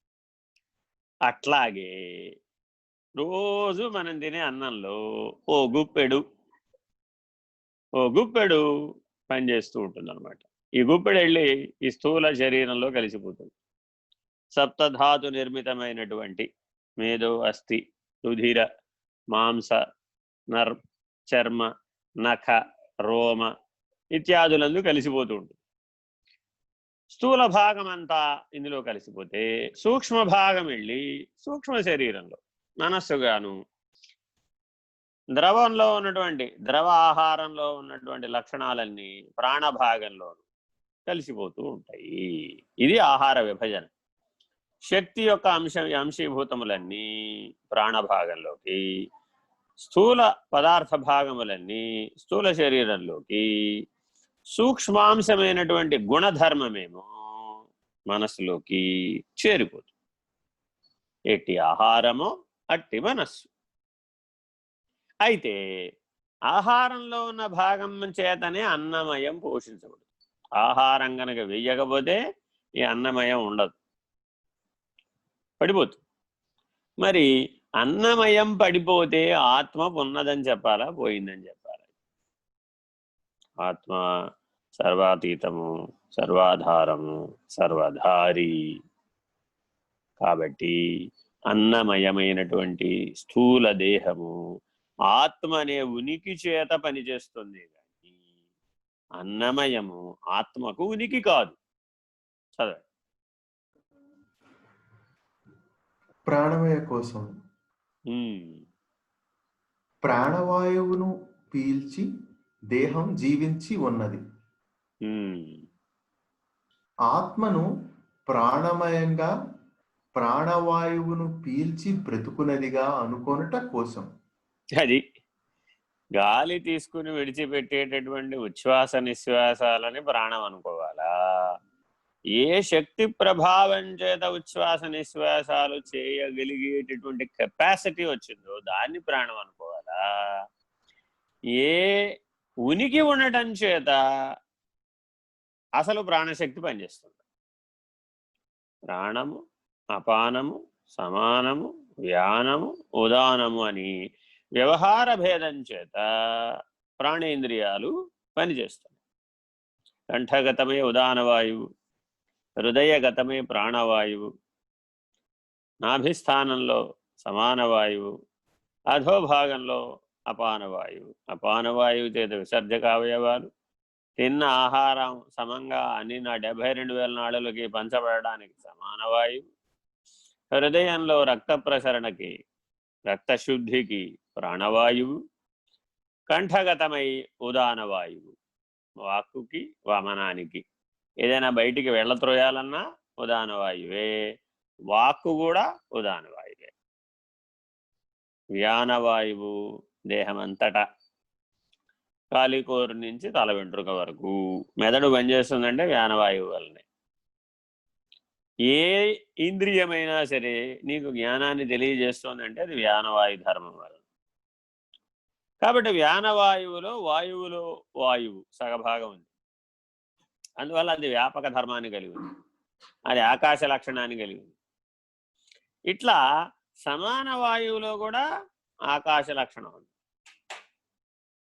అట్లాగే రోజు మనం తినే అన్నంలో ఓ గుప్పెడు పనిచేస్తూ ఉంటుంది అనమాట. ఈ గుప్పెడు వెళ్ళి ఈ స్థూల శరీరంలో కలిసిపోతుంది. సప్తధాతు నిర్మితమైనటువంటి మేధో, అస్థి, రుధిర, మాంస, చర్మ, నఖ, రోమ ఇత్యాదులందు కలిసిపోతూ ఉంటుంది. స్థూల భాగం అంతా ఇందులో కలిసిపోతే సూక్ష్మ భాగం వెళ్ళి సూక్ష్మ శరీరంలో మనస్సుగాను, ద్రవంలో ఉన్నటువంటి ద్రవ ఆహారంలో ఉన్నటువంటి లక్షణాలన్నీ ప్రాణభాగంలోను కలిసిపోతూ ఉంటాయి. ఇది ఆహార విభజన. శక్తి యొక్క అంశీభూతములన్నీ ప్రాణభాగంలోకి, స్థూల పదార్థ భాగములన్నీ స్థూల శరీరంలోకి, సూక్ష్మాంశమైనటువంటి గుణధర్మమేమో మనస్సులోకి చేరిపోతుంది. ఎట్టి ఆహారమో అట్టి మనస్సు. అయితే ఆహారంలో ఉన్న భాగం చేతనే అన్నమయం పోషించబడుతుంది. ఆహారం కనుక వెయ్యకపోతే ఈ అన్నమయం ఉండదు, పడిపోతుంది. మరి అన్నమయం పడిపోతే ఆత్మ ఉన్నదని చెప్పాలా, పోయిందని చెప్పాలా? ఆత్మ సర్వాతీతము, సర్వాధారము, సర్వధారి. కాబట్టి అన్నమయమైనటువంటి స్థూల దేహము ఆత్మ అనే ఉనికి చేత పనిచేస్తుంది, కానీ అన్నమయము ఆత్మకు ఉనికి కాదు. చదవ. ప్రాణమయ కోసం ప్రాణవాయువును పీల్చి దేహం జీవించి ఉన్నది. ఆత్మను ప్రాణమయంగా ప్రాణవాయువును పీల్చి బ్రతుకునదిగా అనుకొనుట కోసం. అది గాలి తీసుకుని విడిచిపెట్టేటటువంటి ఉచ్ఛ్వాస నిశ్వాసాలని ప్రాణం అనుకోవాలా? ఏ శక్తి ప్రభావం చేత ఉచ్ఛ్వాస నిశ్వాసాలు చేయగలిగేటటువంటి కెపాసిటీ వచ్చిందో దాన్ని ప్రాణం అనుకోవాలా? ఏ ఉనికి ఉండటం చేత అసలు ప్రాణశక్తి పనిచేస్తుంది? ప్రాణము, అపానము, సమానము, వ్యానము, ఉదానము అని వ్యవహార భేదం చేత ప్రాణేంద్రియాలు పనిచేస్తాయి. కంఠగతమే ఉదానవాయువు, హృదయగతమే ప్రాణవాయువు, నాభిస్థానంలో సమానవాయువు, అధోభాగంలో అపానవాయువు. అపానవాయువు చేత విసర్జక అవయవాలు, తిన్న ఆహారం సమంగా అన్ని 72,000 నాడులకి పంచబడడానికి సమానవాయువు, హృదయంలో రక్త ప్రసరణకి, రక్తశుద్ధికి ప్రాణవాయువు, కంఠగతమై ఉదాన వాయువు. వాక్కుకి వమనానికి ఏదైనా బయటికి వెళ్ళత్రోయాలన్నా ఉదాన వాయువే, వాక్కు కూడా ఉదాన వాయువే. వ్యానవాయువు దేహమంతటా కాలికోరు నుంచి తల వెంట్రుక వరకు మెదడు పనిచేస్తుందంటే వ్యానవాయువు వల్లనే. ఏ ఇంద్రియమైనా సరే నీకు జ్ఞానాన్ని తెలియజేస్తోందంటే అది వ్యానవాయు ధర్మం వల్ల. కాబట్టి వ్యానవాయువులో వాయువు సగభాగం ఉంది. అందువల్ల అది వ్యాపక ధర్మాన్ని కలిగి ఉంది, అది ఆకాశ లక్షణాన్ని కలిగి ఉంది. ఇట్లా సమాన వాయువులో కూడా ఆకాశ లక్షణం ఉంది.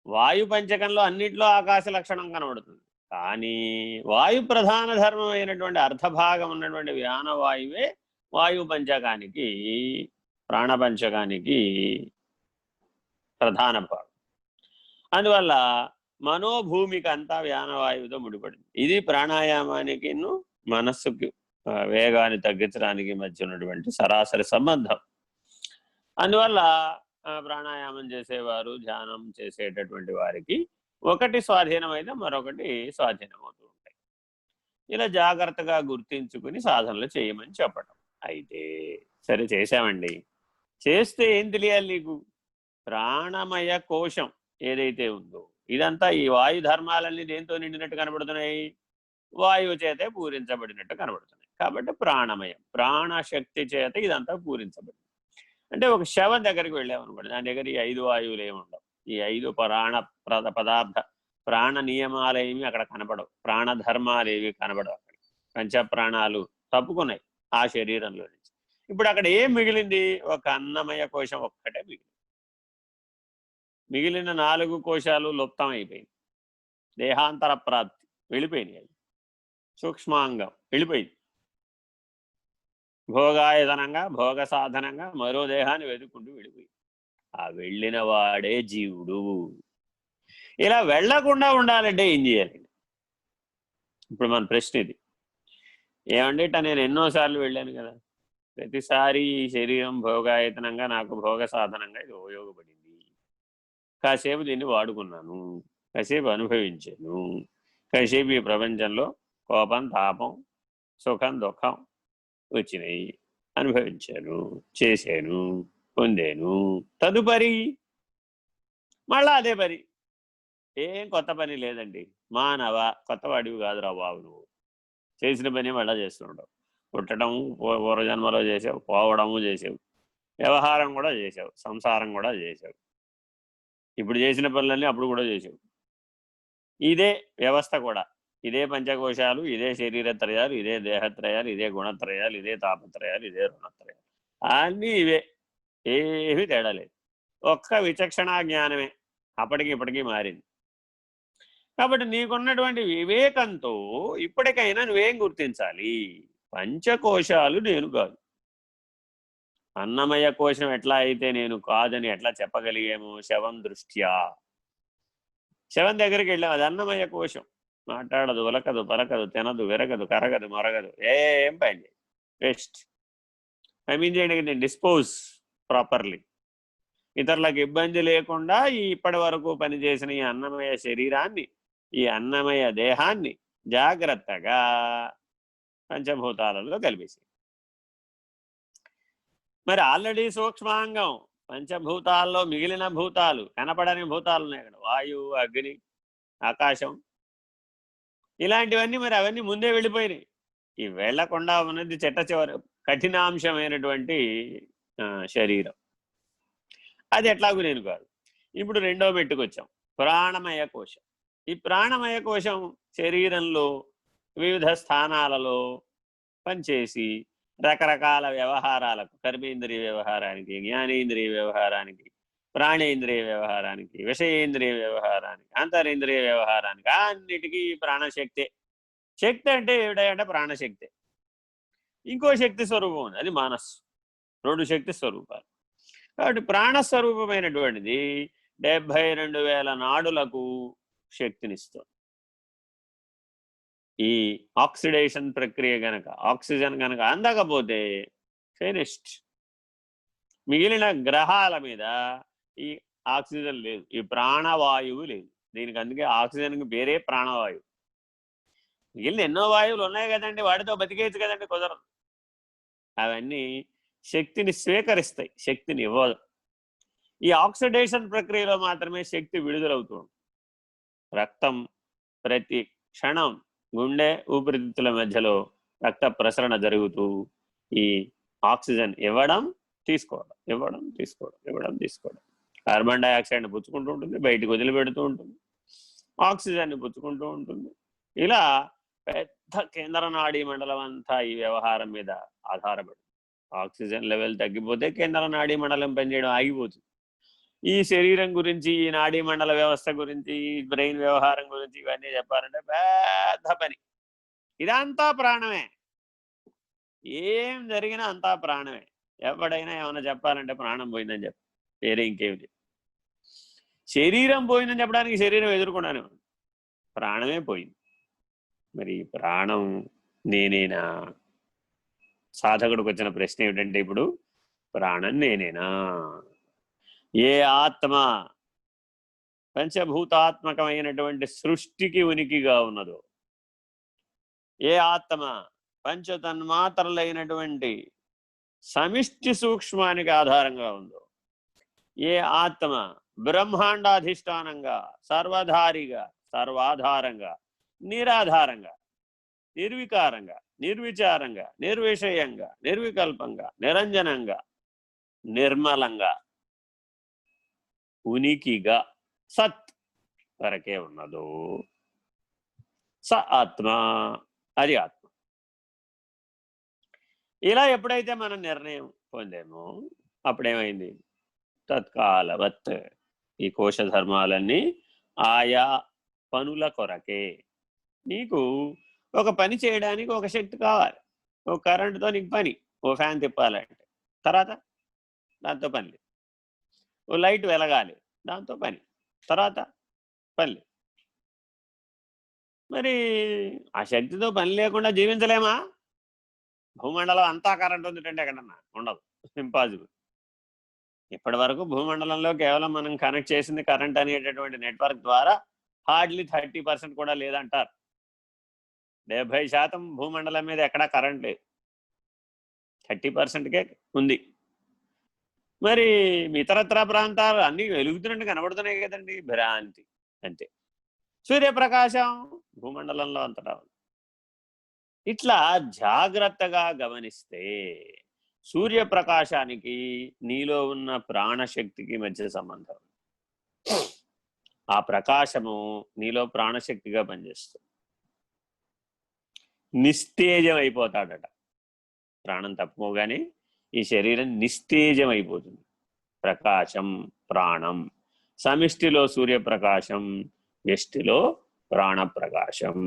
వాయు పంచకంలో అన్నిట్లో ఆకాశ లక్షణం కనబడుతుంది. కానీ వాయు ప్రధాన ధర్మం అయినటువంటి అర్ధభాగం ఉన్నటువంటి వ్యానవాయువే వాయు పంచకానికి, ప్రాణపంచకానికి ప్రధాన భాగం. అందువల్ల మనోభూమికి అంతా వ్యానవాయువుతో ముడిపడింది. ఇది ప్రాణాయామానికి మనస్సుకి వేగాన్ని తగ్గించడానికి మధ్య ఉన్నటువంటి సరాసరి సంబంధం. అందువల్ల ప్రాణాయామం చేసేవారు, ధ్యానం చేసేటటువంటి వారికి ఒకటి స్వాధీనమైతే మరొకటి స్వాధీనమవుతూ ఉంటాయి. ఇలా జాగ్రత్తగా గుర్తించుకుని సాధనలు చేయమని చెప్పడం. అయితే సరే చేశామండి, చేస్తే ఏం తెలియాలి నీకు? ప్రాణమయ కోశం ఏదైతే ఉందో ఇదంతా ఈ వాయు ధర్మాలన్నీ దేంతో నిండినట్టు కనబడుతున్నాయి? వాయువు చేతే పూరించబడినట్టు కనబడుతున్నాయి. కాబట్టి ప్రాణమయం, ప్రాణశక్తి చేత ఇదంతా పూరించబడింది. అంటే ఒక శవం దగ్గరికి వెళ్ళామనుకోండి, దాని దగ్గర ఈ 5 వాయువులు ఏమి ఉండవు. ఈ 5 పదార్థ ప్రాణ నియమాలేమి అక్కడ కనబడవు, ప్రాణధర్మాలు ఏవి కనబడవు. అక్కడ పంచప్రాణాలు తప్పుకున్నాయి ఆ శరీరంలో నుంచి. ఇప్పుడు అక్కడ ఏం మిగిలింది? ఒక అన్నమయ కోశం ఒక్కటే మిగిలింది. మిగిలిన 4 కోశాలు లుప్తం అయిపోయింది. దేహాంతర ప్రాప్తి వెళ్ళిపోయినాయి. అవి సూక్ష్మాంగం వెళ్ళిపోయింది. భోగాయతనంగా భోగ సాధనంగా మరో దేహాన్ని వెతుక్కుంటూ వెళ్ళిపోయింది. ఆ వెళ్ళిన వాడే జీవుడు. ఇలా వెళ్లకుండా ఉండాలంటే ఏం చేయాలండి? ఇప్పుడు మన ప్రశ్న ఇది. ఏమంటే నేను ఎన్నోసార్లు వెళ్ళాను కదా, ప్రతిసారి ఈ శరీరం భోగాయతనంగా నాకు భోగ సాధనంగా ఇది ఉపయోగపడింది. కాసేపు దీన్ని వాడుకున్నాను, కాసేపు అనుభవించాను, కాసేపు ఈ ప్రపంచంలో కోపం, తాపం, సుఖం, దుఃఖం వచ్చినాయి, అనుభవించాను, చేశాను, పొందాను. తదుపరి మళ్ళా అదే పని. ఏం కొత్త పని లేదండి. మానవ కొత్తవాడివి కాదురా బాబు, నువ్వు చేసిన పని మళ్ళా చేస్తుంటావు. పుట్టడం పూర్వజన్మలో చేసావు, పోవడము చేసావు, వ్యవహారం కూడా చేసావు, సంసారం కూడా చేసావు, ఇప్పుడు చేసిన పనులన్నీ అప్పుడు కూడా చేసావు. ఇదే వ్యవస్థ కూడా, ఇదే పంచకోశాలు, ఇదే శరీరత్రయాలు, ఇదే దేహత్రయాలు, ఇదే గుణత్రయాలు, ఇదే తాపత్రయాలు, ఇదే రుణత్రయాలు, అన్నీ ఇవే. ఏమీ తేడా లేదు. ఒక్క విచక్షణా జ్ఞానమే అప్పటికి ఇప్పటికీ మారింది. కాబట్టి నీకున్నటువంటి వివేకంతో ఇప్పటికైనా నువ్వేం గుర్తించాలి? పంచకోశాలు నేను కాదు. అన్నమయ కోశం ఎట్లా అయితే నేను కాదని ఎట్లా చెప్పగలిగాము? శవం దృష్ట్యా. శవం దగ్గరికి వెళ్ళాం, అది అన్నమయ కోశం. మాట్లాడదు, ఉలకదు, పలకదు, తినదు, విరగదు, కరగదు, మరగదు, ఏం పని చేయదు, వేస్ట్. చేయండి, డిస్పోజ్ ప్రాపర్లీ. ఇతరులకు ఇబ్బంది లేకుండా ఇప్పటి వరకు పనిచేసిన ఈ అన్నమయ శరీరాన్ని, ఈ అన్నమయ దేహాన్ని జాగ్రత్తగా పంచభూతాలలో కలిపేసి. మరి ఆల్రెడీ సూక్ష్మాంగం పంచభూతాల్లో మిగిలిన భూతాలు, కనపడని భూతాలు ఉన్నాయి అక్కడ, వాయువు, అగ్ని, ఆకాశం, ఇలాంటివన్నీ మరి అవన్నీ ముందే వెళ్ళిపోయినాయి. ఈ వెళ్లకుండా ఉన్నది చిట్ట చివరి కఠినాంశమైనటువంటి శరీరం, అది ఎట్లాగూ నేను కాదు. ఇప్పుడు రెండో మెట్టుకొచ్చాం, ప్రాణమయ కోశం. ఈ ప్రాణమయ కోశం శరీరంలో వివిధ స్థానాలలో పనిచేసి రకరకాల వ్యవహారాలకు, కర్మేంద్రియ వ్యవహారానికి, జ్ఞానేంద్రియ వ్యవహారానికి, ప్రాణేంద్రియ వ్యవహారానికి, విషయేంద్రియ వ్యవహారానికి, అంతరేంద్రియ వ్యవహారానికి, అన్నిటికీ ప్రాణశక్తే. శక్తి అంటే ఏమిటంటే ప్రాణశక్తే. ఇంకో శక్తి స్వరూపం ఉంది, అది మనస్సు. 2 శక్తి స్వరూపాలు. కాబట్టి ప్రాణస్వరూపమైనటువంటిది 72,000 నాడులకు శక్తినిస్తుంది. ఈ ఆక్సిడేషన్ ప్రక్రియ గనక, ఆక్సిజన్ గనక అందకపోతే ఫినిష్డ్. మిగిలిన గ్రహాల మీద ఈ ఆక్సిజన్ లేదు, ఈ ప్రాణవాయువు లేదు. దీనికి అందుకే ఆక్సిజన్కి వేరే ప్రాణవాయువు. మిగిలిన ఎన్నో వాయువులు ఉన్నాయి కదండి, వాటితో బతికేయచ్చు కదండి, కుదరదు. అవన్నీ శక్తిని స్వీకరిస్తాయి, శక్తిని ఇవ్వదు. ఈ ఆక్సిడేషన్ ప్రక్రియలో మాత్రమే శక్తి విడుదలవుతుంది. రక్తం ప్రతి క్షణం గుండె ఊపిరితిత్తుల మధ్యలో రక్త ప్రసరణ జరుగుతూ ఈ ఆక్సిజన్ ఇవ్వడం తీసుకోవడం, ఇవ్వడం తీసుకోవడం, ఇవ్వడం తీసుకోవడం. కార్బన్ డైఆక్సైడ్ని పుచ్చుకుంటూ ఉంటుంది, బయటికి వదిలిపెడుతూ ఉంటుంది, ఆక్సిజన్ని పుచ్చుకుంటూ ఉంటుంది. ఇలా పెద్ద కేంద్ర నాడీ మండలం అంతా ఈ వ్యవహారం మీద ఆధారపడి, ఆక్సిజన్ లెవెల్ తగ్గిపోతే కేంద్ర నాడీ మండలం పనిచేయడం ఆగిపోతుంది. ఈ శరీరం గురించి, ఈ నాడీ మండల వ్యవస్థ గురించి, ఈ బ్రెయిన్ వ్యవహారం గురించి ఇవన్నీ చెప్పాలంటే పెద్ద పని. ఇదంతా ప్రాణమే, ఏం జరిగినా అంతా ప్రాణమే. ఎవడైనా ఏమైనా చెప్పాలంటే ప్రాణం పోయిందని చెప్ప, వేరే ఇంకేమి చెప్పు. శరీరం పోయిందని చెప్పడానికి శరీరం ఎదుర్కొన్నాను, ప్రాణమే పోయింది. మరి ప్రాణం నేనేనా? సాధకుడికి వచ్చిన ప్రశ్న ఏమిటంటే, ఇప్పుడు ప్రాణం నేనేనా? ఏ ఆత్మ పంచభూతాత్మకమైనటువంటి సృష్టికి ఉనికిగా ఉన్నదో, ఏ ఆత్మ పంచతన్మాత్రలైనటువంటి సమిష్టి సూక్ష్మానికి ఆధారంగా ఉందో, ఏ ఆత్మ బ్రహ్మాండాధిష్టానంగా, సర్వధారిగా, సర్వాధారంగా, నిరాధారంగా, నిర్వికారంగా, నిర్విచారంగా, నిర్విషయంగా, నిర్వికల్పంగా, నిరంజనంగా, నిర్మలంగా, ఉనికిగా సత్ వరకే ఉన్నదో స ఆత్మ, అది ఆత్మ. ఇలా ఎప్పుడైతే మనం నిర్ణయం పొందామో అప్పుడేమైంది? తత్కాలవత్ ఈ కోశ ధర్మాలన్నీ ఆయా పనుల కొరకే. నీకు ఒక పని చేయడానికి ఒక శక్తి కావాలి. ఓ కరెంటుతో నీకు పని, ఓ ఫ్యాన్ తిప్పాలంటే, తర్వాత దాంతో పని లేదు. ఓ లైట్ వెలగాలి, దాంతో పని, తర్వాత పని లేదు. మరి ఆ శక్తితో పని లేకుండా జీవించలేమా? భూమండలం అంతా కరెంట్ ఉందంటే ఎక్కడన్నా ఉండదు, ఇంపాసిబుల్. ఇప్పటి వరకు భూమండలంలో కేవలం మనం కనెక్ట్ చేసింది కరెంట్ అనేటటువంటి నెట్వర్క్ ద్వారా హార్డ్లీ 30% కూడా లేదంటారు. 70% భూమండలం మీద ఎక్కడా కరెంట్ లేదు, 30%కే ఉంది. మరి ఇతరత్ర ప్రాంతాలు అన్నీ వెలుగుతున్నట్టు కనబడుతున్నాయి కదండి, భ్రాంతి అంతే. సూర్యప్రకాశం భూమండలంలో అంతటా ఉంది. ఇట్లా జాగ్రత్తగా గమనిస్తే సూర్యప్రకాశానికి నీలో ఉన్న ప్రాణశక్తికి మధ్య సంబంధం. ఆ ప్రకాశము నీలో ప్రాణశక్తిగా పనిచేస్తుంది. నిస్తేజం అయిపోతాడట. ప్రాణం తప్పుకోగానే ఈ శరీరం నిస్తేజం అయిపోతుంది. ప్రకాశం ప్రాణం, సమిష్టిలో సూర్యప్రకాశం, వ్యష్టిలో ప్రాణప్రకాశం.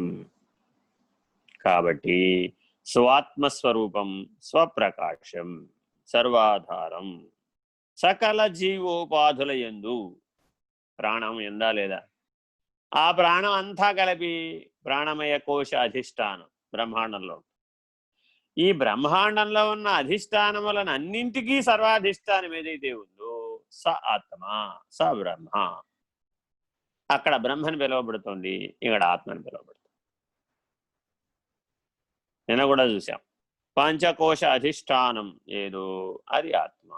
కాబట్టి స్వాత్మస్వరూపం స్వప్రకాశం సర్వాధారం సకల జీవోపాధుల యందు ప్రాణం ఎందా లేదా? ఆ ప్రాణం అంతా కలిపి ప్రాణమయ కోశ అధిష్టానం బ్రహ్మాండంలో. ఈ బ్రహ్మాండంలో ఉన్న అధిష్టానములను అన్నింటికీ సర్వాధిష్టానం ఏదైతే ఉందో స ఆత్మ, స బ్రహ్మ. అక్కడ బ్రహ్మని పిలువబడుతుంది, ఇక్కడ ఆత్మని పిలువబడుతుంది. నిన్న కూడా చూసాం, పంచకోశ అధిష్టానం ఏదో అది ఆత్మ,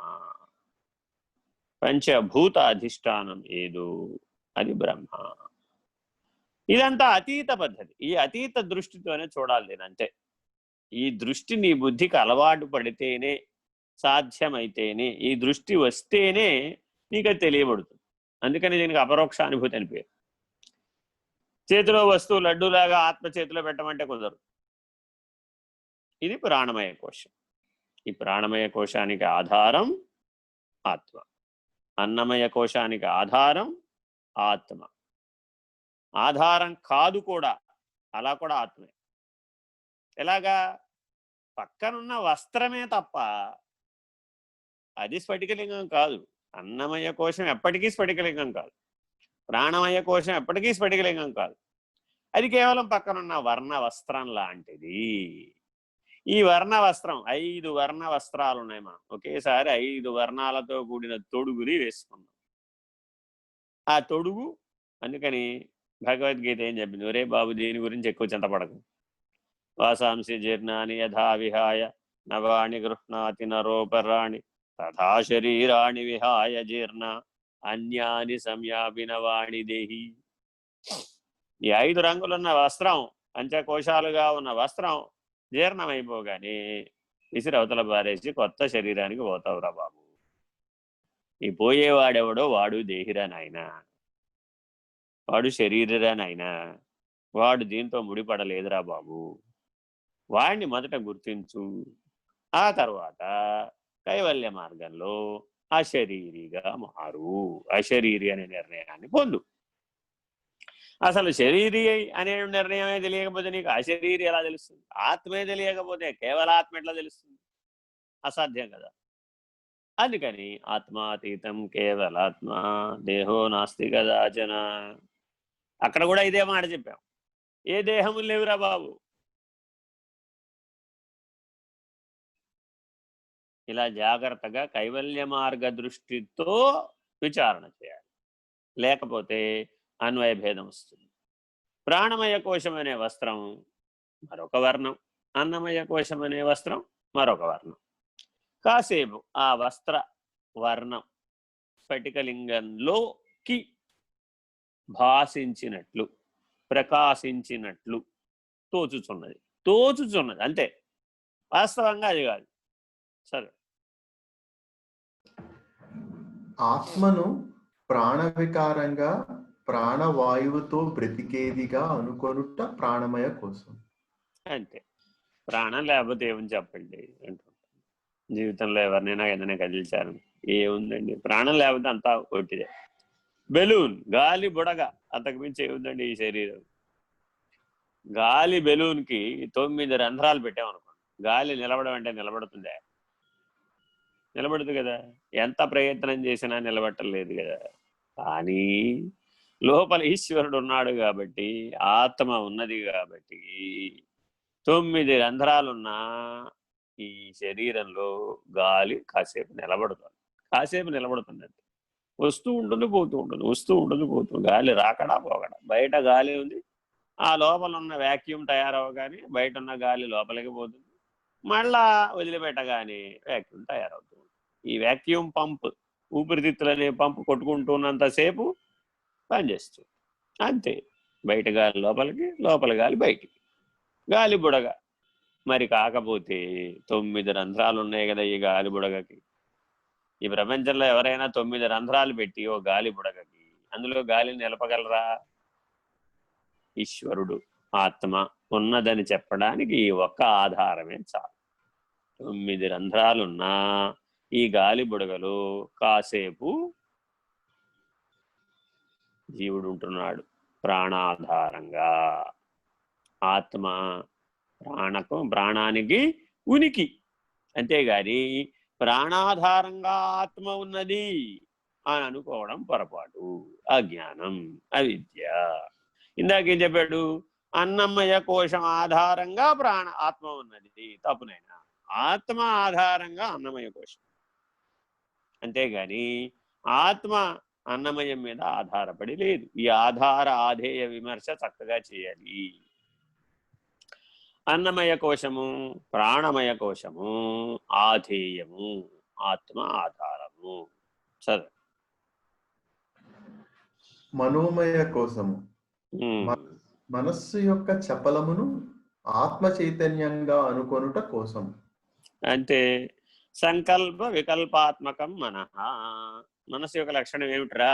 పంచభూత అధిష్టానం ఏదో అది బ్రహ్మ. ఇదంతా అతీత పద్ధతి. ఈ అతీత దృష్టితోనే చూడాలి నేనంతే. ఈ దృష్టి నీ బుద్ధికి అలవాటు పడితేనే, సాధ్యమైతేనే, ఈ దృష్టి వస్తేనే నీకు అది తెలియబడుతుంది. అందుకని దీనికి అపరోక్ష అనుభూతి అని పేరు. చేతిలో వస్తువు లడ్డూలాగా ఆత్మ చేతిలో పెట్టమంటే కుదరదు. ఇది ప్రాణమయ కోశం. ఈ ప్రాణమయ కోశానికి ఆధారం ఆత్మ, అన్నమయ కోశానికి ఆధారం ఆత్మ. ఆధారం కాదు కూడా, అలా కూడా ఆత్మే. ఎలాగా? పక్కనున్న వస్త్రమే తప్ప అది స్ఫటికలింగం కాదు. అన్నమయ కోశం ఎప్పటికీ స్ఫటికలింగం కాదు, ప్రాణమయ కోశం ఎప్పటికీ స్ఫటికలింగం కాదు. అది కేవలం పక్కనున్న వర్ణ వస్త్రం లాంటిది. ఈ వర్ణ వస్త్రం, 5 వర్ణ వస్త్రాలు ఉన్నాయి. మనం ఒకేసారి 5 వర్ణాలతో కూడిన తొడుగుని వేసుకున్నాం. ఆ తొడుగు. అందుకని భగవద్గీత ఏం చెప్పింది, ఒరే బాబు దీని గురించి ఎక్కువ చింతపడకు. వాసాంసి జీర్ణాని యథా విహాయ నవాణి గృహ్ణాతి నరోపరాణి తథా శరీరాణి విహాయ జీర్ణ అన్యాని సంయాపి నవాణి దేహి. ఈ 5 రంగులున్న వస్త్రం, పంచకోశాలుగా ఉన్న వస్త్రం జీర్ణమైపోగానే విసిరి అవతల పారేసి కొత్త శరీరానికి పోతావురా బాబు. ఈ పోయేవాడెవడో వాడు దేహిరా నాయన, వాడు శరీరరా నాయన, వాడు దీంతో ముడిపడలేదురా బాబు. వాడిని మొదట గుర్తించు, ఆ తర్వాత కైవల్య మార్గంలో అశరీరిగా మారు, అశరీరి అనే నిర్ణయాన్ని పొందు. అసలు శరీరి అనే నిర్ణయమే తెలియకపోతే నీకు అశరీరి ఎలా తెలుస్తుంది? ఆత్మే తెలియకపోతే కేవలాత్మ ఎట్లా తెలుస్తుంది? అసాధ్యం కదా. అందుకని ఆత్మాతీతం కేవలాత్మ దేహో నాస్తి కదాచన. అక్కడ కూడా ఇదే మాట చెప్పాం, ఏ దేహములు లేవురా బాబు. ఇలా జాగ్రత్తగా కైవల్య మార్గ దృష్టితో విచారణ చేయాలి, లేకపోతే అన్వయ భేదం వస్తుంది. ప్రాణమయ కోశం అనే వస్త్రం మరొక వర్ణం, అన్నమయ కోశం అనే వస్త్రం మరొక వర్ణం. కాసేపు ఆ వస్త్ర వర్ణం స్ఫటికలింగంలోకి భాషించినట్లు, ప్రకాశించినట్లు తోచుచున్నది అంతే, వాస్తవంగా అది కాదు. సరే, ఆత్మను ప్రాణ వికారంగా ప్రాణవాయువుతో బ్రతికేదిగా అనుకొనుట ప్రాణమయ కోసం. అంతే. ప్రాణం లేకపోతే ఏమని చెప్పండి అంటుంటాను. జీవితంలో ఎవరినైనా ఏదైనా కదిలిచారు, ఏముందండి? ప్రాణం లేకపోతే అంతా ఒట్టిదే. బెలూన్, గాలి బుడగ, అంతకు మించి ఏముందండి ఈ శరీరం? గాలి బెలూన్కి 9 రంధ్రాలు పెట్టామనుకోండి, గాలి నిలబడం అంటే నిలబడుతుందే? నిలబడదు కదా. ఎంత ప్రయత్నం చేసినా నిలబట్టలేదు కదా. కానీ లోపల ఈశ్వరుడు ఉన్నాడు కాబట్టి, ఆత్మ ఉన్నది కాబట్టి 9 రంధ్రాలున్నా ఈ శరీరంలో గాలి కాసేపు నిలబడుతుంది. వస్తూ ఉంటుంది, పోతూ ఉంటుంది, వస్తూ ఉంటుంది, పోతుంది. గాలి రాకడా పోకడా. బయట గాలి ఉంది, ఆ లోపల ఉన్న వ్యాక్యూమ్ తయారవగానే బయట ఉన్న గాలి లోపలికి పోతుంది, మళ్ళా వదిలిపెట్టగానే వ్యాక్యూమ్ తయారవుతుంది. ఈ వ్యాక్యూమ్ పంప్, ఊపిరితిత్తులు అనే పంపు కొట్టుకుంటున్నంతసేపు పనిచేస్తుంది. అంతే. బయట గాలి లోపలికి, లోపల గాలి బయటికి. గాలి బుడగ మరి కాకపోతే 9 రంధ్రాలు ఉన్నాయి కదా ఈ గాలి బుడగకి. ఈ ప్రపంచంలో ఎవరైనా 9 రంధ్రాలు పెట్టి ఓ గాలి బుడగకి అందులో గాలిని నిలపగలరా? ఈశ్వరుడు, ఆత్మ ఉన్నదని చెప్పడానికి ఈ ఒక్క ఆధారమే చాలు. 9 రంధ్రాలున్నా ఈ గాలి బుడగలు కాసేపు జీవుడు ఉంటున్నాడు ప్రాణాధారంగా. ఆత్మ ప్రాణానికి ఉనికి, అంతేగాని ప్రాణాధారంగా ఆత్మ ఉన్నది అని అనుకోవడం పొరపాటు, అజ్ఞానం, అవిద్య. ఇందాకేం చెప్పాడు? అన్నమయ కోశం ఆధారంగా ఆత్మ ఉన్నది. తప్పునైనా ఆత్మ ఆధారంగా అన్నమయ కోశం, అంతేగాని ఆత్మ అన్నమయం మీద ఆధారపడి లేదు. ఈ ఆధార ఆధేయ విమర్శ చక్కగా చేయాలి. అన్నమయ కోశము, ప్రాణమయ కోశము ఆధేయము, ఆత్మ ఆధారము. సరే. మనోమయ కోశము మనస్సు యొక్క చపలమును ఆత్మ చైతన్యంగా అనుకొనుట కోసం. అంటే సంకల్ప వికల్పాత్మకం మనస్సు యొక్క లక్షణం ఏమిట్రా?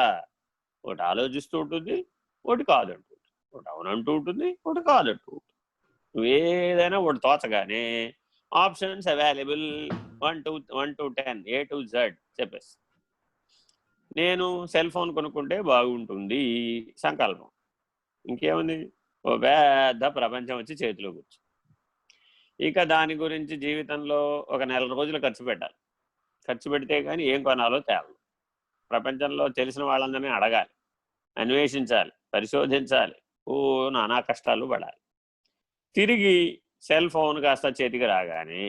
ఒకటి ఆలోచిస్తూ ఉంటుంది, ఒకటి కాదంటూ ఉంటుంది, ఒకటి అవునంటూ ఉంటుంది, ఒకటి కాదంటూ ఉంటుంది. నువ్వేదైనా ఒకటి తోచగానే options available 1 to 10 A to Z చెప్పేసి. నేను సెల్ ఫోన్ కొనుక్కుంటే బాగుంటుంది సంకల్పం. ఇంకేముంది? ఓ పెద్ద ప్రపంచం వచ్చి చేతిలో కూర్చో. ఇక దాని గురించి జీవితంలో ఒక 1 నెల రోజులు ఖర్చు పెట్టాలి. ఖర్చు పెడితే కానీ ఏం కొనాలో తేవాలి. ప్రపంచంలో తెలిసిన వాళ్ళందరినీ అడగాలి, అన్వేషించాలి, పరిశోధించాలి, నానా కష్టాలు పడాలి. తిరిగి సెల్ ఫోన్ కాస్త చేతికి రాగానే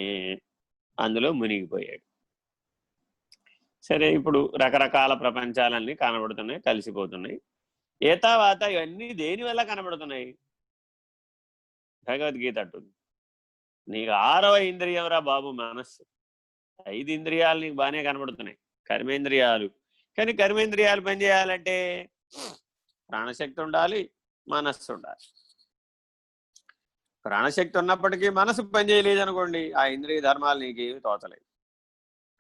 అందులో మునిగిపోయాడు. సరే, ఇప్పుడు రకరకాల ప్రపంచాలన్నీ కనబడుతున్నాయి, కలిసిపోతున్నాయి. ఏతావాత ఇవన్నీ దేని వల్ల కనబడుతున్నాయి? భగవద్గీత అంటుంది, నీకు 6వ ఇంద్రియం రా బాబు మనస్సు. 5 ఇంద్రియాలు నీకు బాగానే కనబడుతున్నాయి, కర్మేంద్రియాలు. కానీ కర్మేంద్రియాలు పనిచేయాలంటే ప్రాణశక్తి ఉండాలి, మనస్సు ఉండాలి. ప్రాణశక్తి ఉన్నప్పటికీ మనసు పనిచేయలేదు అనుకోండి, ఆ ఇంద్రియ ధర్మాలు నీకేమి తోచలేదు.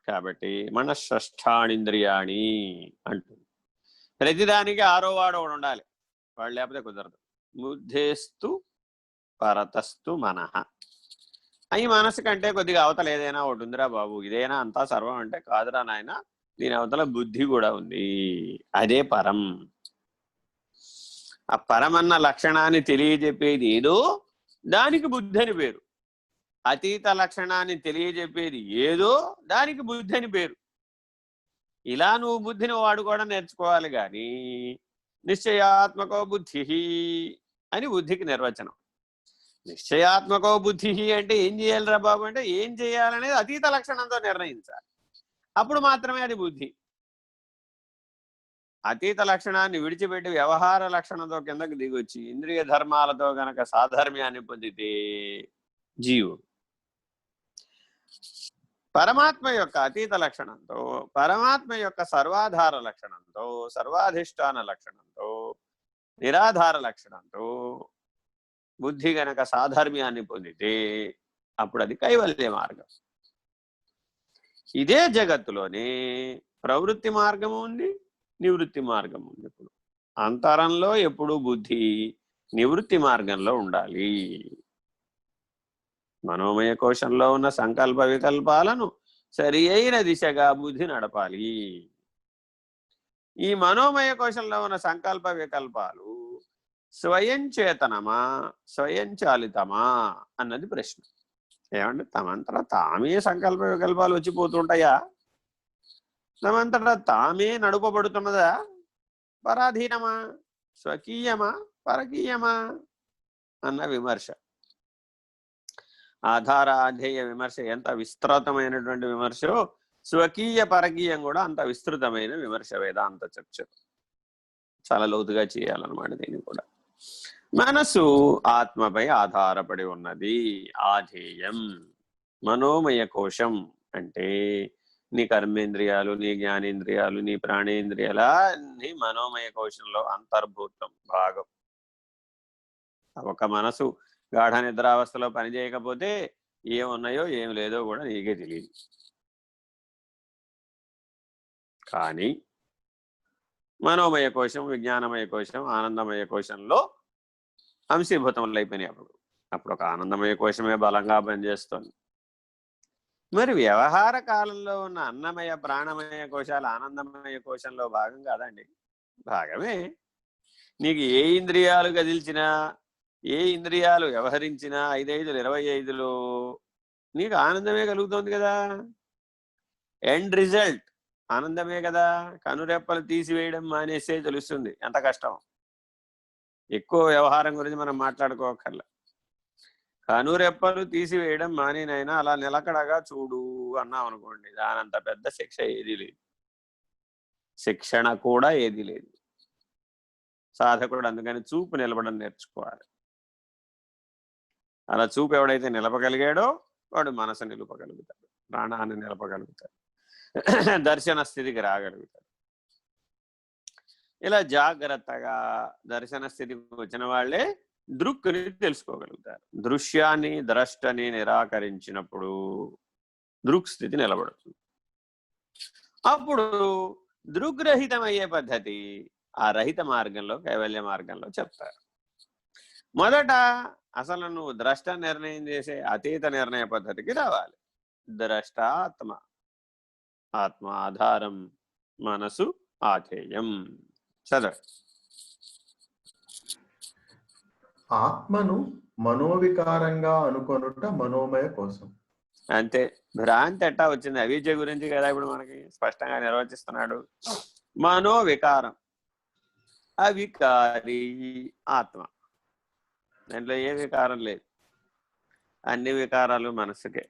కాబట్టి మనశ్రేష్ఠానింద్రియాణి అంటుంది. ప్రతిదానికి 6వ వాడు ఒకడు ఉండాలి, వాడు లేకపోతే కుదరదు. బుద్ధేస్తు పరతస్తు మనః. ఈ మనసు కంటే కొద్దిగా అవతల ఏదైనా ఒకటి ఉందిరా బాబు, ఇదైనా అంతా సర్వం అంటే కాదురా నాయన, దీని అవతల బుద్ధి కూడా ఉంది, అదే పరం. ఆ పరమన్న లక్షణాన్ని తెలియజెప్పేది ఏదో దానికి బుద్ధి అని పేరు. అతీత లక్షణాన్ని తెలియజెప్పేది ఏదో దానికి బుద్ధి అని పేరు. ఇలా నువ్వు బుద్ధిని వాడుకోవడం నేర్చుకోవాలి. కానీ నిశ్చయాత్మకో బుద్ధి అని బుద్ధికి నిర్వచనం. నిశ్చయాత్మకో బుద్ధి అంటే ఏం చేయాలిరా బాబు అంటే, ఏం చేయాలనేది అతీత లక్షణంతో నిర్ణయించాలి, అప్పుడు మాత్రమే అది బుద్ధి. అతీత లక్షణాన్ని విడిచిపెట్టి వ్యవహార లక్షణంతో కిందకి దిగొచ్చి ఇంద్రియ ధర్మాలతో గనక సాధర్మ్యాన్ని పొందితే జీవుడు. పరమాత్మ యొక్క అతీత లక్షణంతో, పరమాత్మ యొక్క సర్వాధార లక్షణంతో, సర్వాధిష్టాన లక్షణంతో, నిరాధార లక్షణంతో బుద్ధి గనక సాధర్మ్యాన్ని పొందితే అప్పుడు అది కైవల్య మార్గం. ఇదే జగత్తులోనే ప్రవృత్తి మార్గము ఉంది, నివృత్తి మార్గం ఉంది. ఇప్పుడు అంతరంలో ఎప్పుడు బుద్ధి నివృత్తి మార్గంలో ఉండాలి. మనోమయ కోశంలో ఉన్న సంకల్ప వికల్పాలను సరి అయిన దిశగా బుద్ధి నడపాలి. ఈ మనోమయ కోశంలో ఉన్న సంకల్ప వికల్పాలు స్వయం చేతనమా, స్వయం చాలితమా అన్నది ప్రశ్న. ఏమంటే తమంతటా తామే సంకల్ప వికల్పాలు వచ్చిపోతుంటాయా? తమంతటా తామే నడుపబడుతున్నదా? పరాధీనమా, స్వకీయమా, పరకీయమా అన్న విమర్శ. ఆధారాధేయ విమర్శ ఎంత విస్తృతమైనటువంటి విమర్శో, స్వకీయ పరకీయం కూడా అంత విస్తృతమైన విమర్శ వేదాంత చర్చ. చాలా లోతుగా చేయాలన్నమాట దీన్ని కూడా. మనసు ఆత్మపై ఆధారపడి ఉన్నది, ఆధేయం. మనోమయ కోశం అంటే నీ కర్మేంద్రియాలు, నీ జ్ఞానేంద్రియాలు, నీ ప్రాణేంద్రియాలు అన్ని మనోమయ కోశంలో అంతర్భూతం భాగం. ఒక మనసు గాఢ నిద్రావస్థలో పనిచేయకపోతే ఏమున్నాయో ఏం లేదో కూడా నీకే తెలియదు. కానీ మనోమయ కోశం, విజ్ఞానమయ కోశం, ఆనందమయ కోశంలో అంశీభూతములు అయిపోయినాయి. అప్పుడు ఒక ఆనందమయ కోశమే బలంగా పనిచేస్తుంది. మరి వ్యవహార కాలంలో ఉన్న అన్నమయ, ప్రాణమయ కోశాలు ఆనందమయ కోశంలో భాగం కాదండి? భాగమే. నీకు ఏ ఇంద్రియాలు కదిల్చినా, ఏ ఇంద్రియాలు వ్యవహరించినా 5 5 25లో నీకు ఆనందమే కలుగుతోంది కదా. ఎండ్ రిజల్ట్ ఆనందమే కదా. కనురెప్పలు తీసివేయడం మానేసే తెలుస్తుంది ఎంత కష్టం. ఎక్కువ వ్యవహారం గురించి మనం మాట్లాడుకోకర్లే. కనురెప్పలు తీసివేయడం మానేనైనా అలా నిలకడగా చూడు అన్నాం అనుకోండి, దానంత పెద్ద శిక్ష ఏదీ లేదు, శిక్షణ కూడా ఏదీ లేదు. సాధకుడు అందుకని చూపు నిలబడం నేర్చుకోవాలి. అలా చూపు ఎవడైతే నిలపగలిగాడో వాడు మనసు నిలపగలుగుతాడు, ప్రాణాన్ని నిలపగలుగుతాడు, దర్శన స్థితికి రాగలుగుతాడు. ఇలా జాగ్రత్తగా దర్శన స్థితికి వచ్చిన వాళ్ళే దృక్కుని తెలుసుకోగలుగుతారు. దృశ్యాన్ని, ద్రష్టని నిరాకరించినప్పుడు దృక్ స్థితి నిలబడుతుంది. అప్పుడు దృగ్రహితమయ్యే పద్ధతి ఆ రహిత మార్గంలో, కైవల్య మార్గంలో చెప్తారు. మొదట అసలు నువ్వు ద్రష్ట నిర్ణయం చేసే అతీత నిర్ణయ పద్ధతికి రావాలి. ద్రష్ట ఆత్మ, ఆత్మ ఆధారం, మనసు ఆధేయం. చదవ. ఆత్మను మనోవికారంగా అనుకొనుట మనోమయ కోసం. అంతే. భ్రాంతి ఎట్టా వచ్చింది? అవిద్య గురించి కదా ఇప్పుడు మనకి స్పష్టంగా నిర్వచిస్తున్నాడు. మనోవికారం, అవికారి ఆత్మ. దాంట్లో ఏ వికారం లేదు, అన్ని వికారాలు మనసుకే.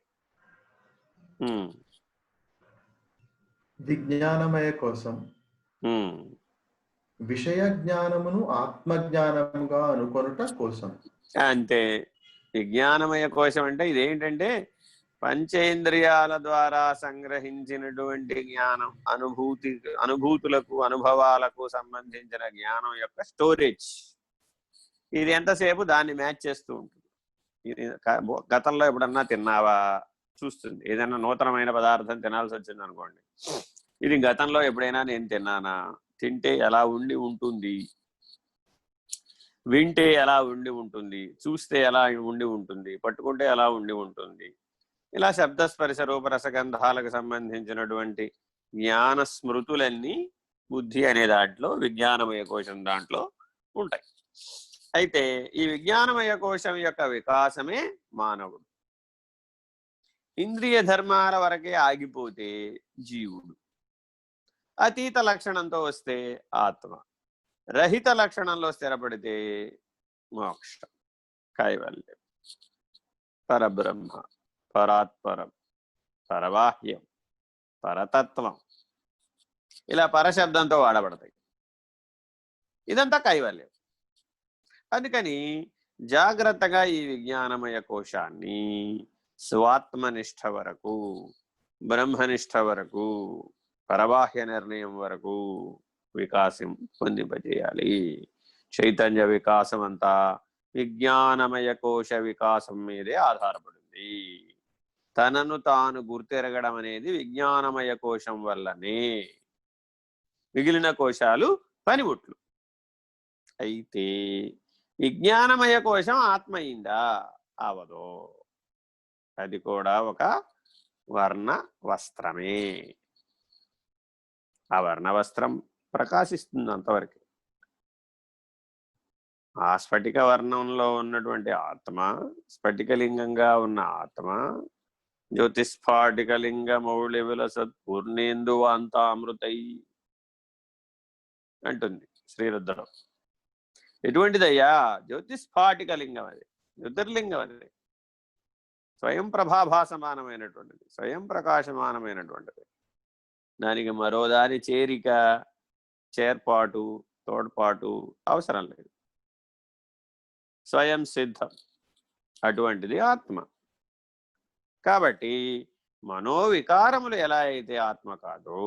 విజ్ఞానమయ కోసం ఉమ్, విషయ జ్ఞానమును ఆత్మజ్ఞానముగా అనుకొనుట కోసం. అంతే. విజ్ఞానమయ కోశం అంటే ఇదేంటంటే పంచేంద్రియాల ద్వారా సంగ్రహించినటువంటి జ్ఞానం, అనుభూతులకు అనుభవాలకు సంబంధించిన జ్ఞానం యొక్క స్టోరేజ్. ఇది ఎంతసేపు దాన్ని మ్యాచ్ చేస్తూ ఉంటుంది. ఇది గతంలో ఎప్పుడన్నా తిన్నావా చూస్తుంది. ఏదైనా నూతనమైన పదార్థం తినాల్సి వచ్చింది అనుకోండి, ఇది గతంలో ఎప్పుడైనా నేను తిన్నానా, తింటే ఎలా ఉండి ఉంటుంది, వింటే ఎలా ఉండి ఉంటుంది, చూస్తే ఎలా ఉండి ఉంటుంది, పట్టుకుంటే ఎలా ఉండి ఉంటుంది, ఇలా శబ్దస్పర్శ రూపరసగంధాలకు సంబంధించినటువంటి జ్ఞాన స్మృతులన్నీ బుద్ధి అనే దాంట్లో, విజ్ఞానమయ కోశం దాంట్లో ఉంటాయి. అయితే ఈ విజ్ఞానమయ కోశం యొక్క వికాసమే మానవుడు. ఇంద్రియ ధర్మాల వరకే ఆగిపోతే జీవుడు, అతీత లక్షణంతో వస్తే ఆత్మ, రహిత లక్షణంలో స్థిరపడితే మోక్షం, కైవల్యం, పరబ్రహ్మ, పరాత్పరం, పరబాహ్యం, పరతత్వం, ఇలా పరశబ్దంతో వాడబడతాయి. ఇదంతా కైవల్యం. అందుకని జాగ్రత్తగా ఈ విజ్ఞానమయ కోశాన్ని స్వాత్మనిష్ట వరకు, బ్రహ్మనిష్ట వరకు, పరబాహ్య నిర్ణయం వరకు వికాసం పొందింపజేయాలి. చైతన్య వికాసం అంతా విజ్ఞానమయ కోశ వికాసం మీదే ఆధారపడింది. తనను తాను గుర్తెరగడం అనేది విజ్ఞానమయ కోశం వల్లనే. మిగిలిన కోశాలు పనిముట్లు. అయితే విజ్ఞానమయ కోశం ఆత్మ అయిందా? అవదో. అది కూడా ఒక వర్ణ వస్త్రమే. ఆ వర్ణ వస్త్రం ప్రకాశిస్తుంది అంతవరకు. ఆ స్ఫటిక వర్ణంలో ఉన్నటువంటి ఆత్మ, స్ఫటికలింగంగా ఉన్న ఆత్మ, జ్యోతిస్ఫాటికలింగ మౌళివుల సత్పూర్ణేందు అంతామృతై అంటుంది శ్రీరుద్రం. ఎటువంటిదయ్యా? జ్యోతిస్ఫాటికలింగం, అది జ్యోతిర్లింగం, అది స్వయం ప్రభాభాసమానమైనటువంటిది, స్వయం ప్రకాశమానమైనటువంటిది. దానికి మరో దాని చేరిక, చేర్పాటు, తోడ్పాటు అవసరం లేదు. స్వయం సిద్ధం. అటువంటిది ఆత్మ. కాబట్టి మనోవికారములు ఎలా అయితే ఆత్మ కాదో,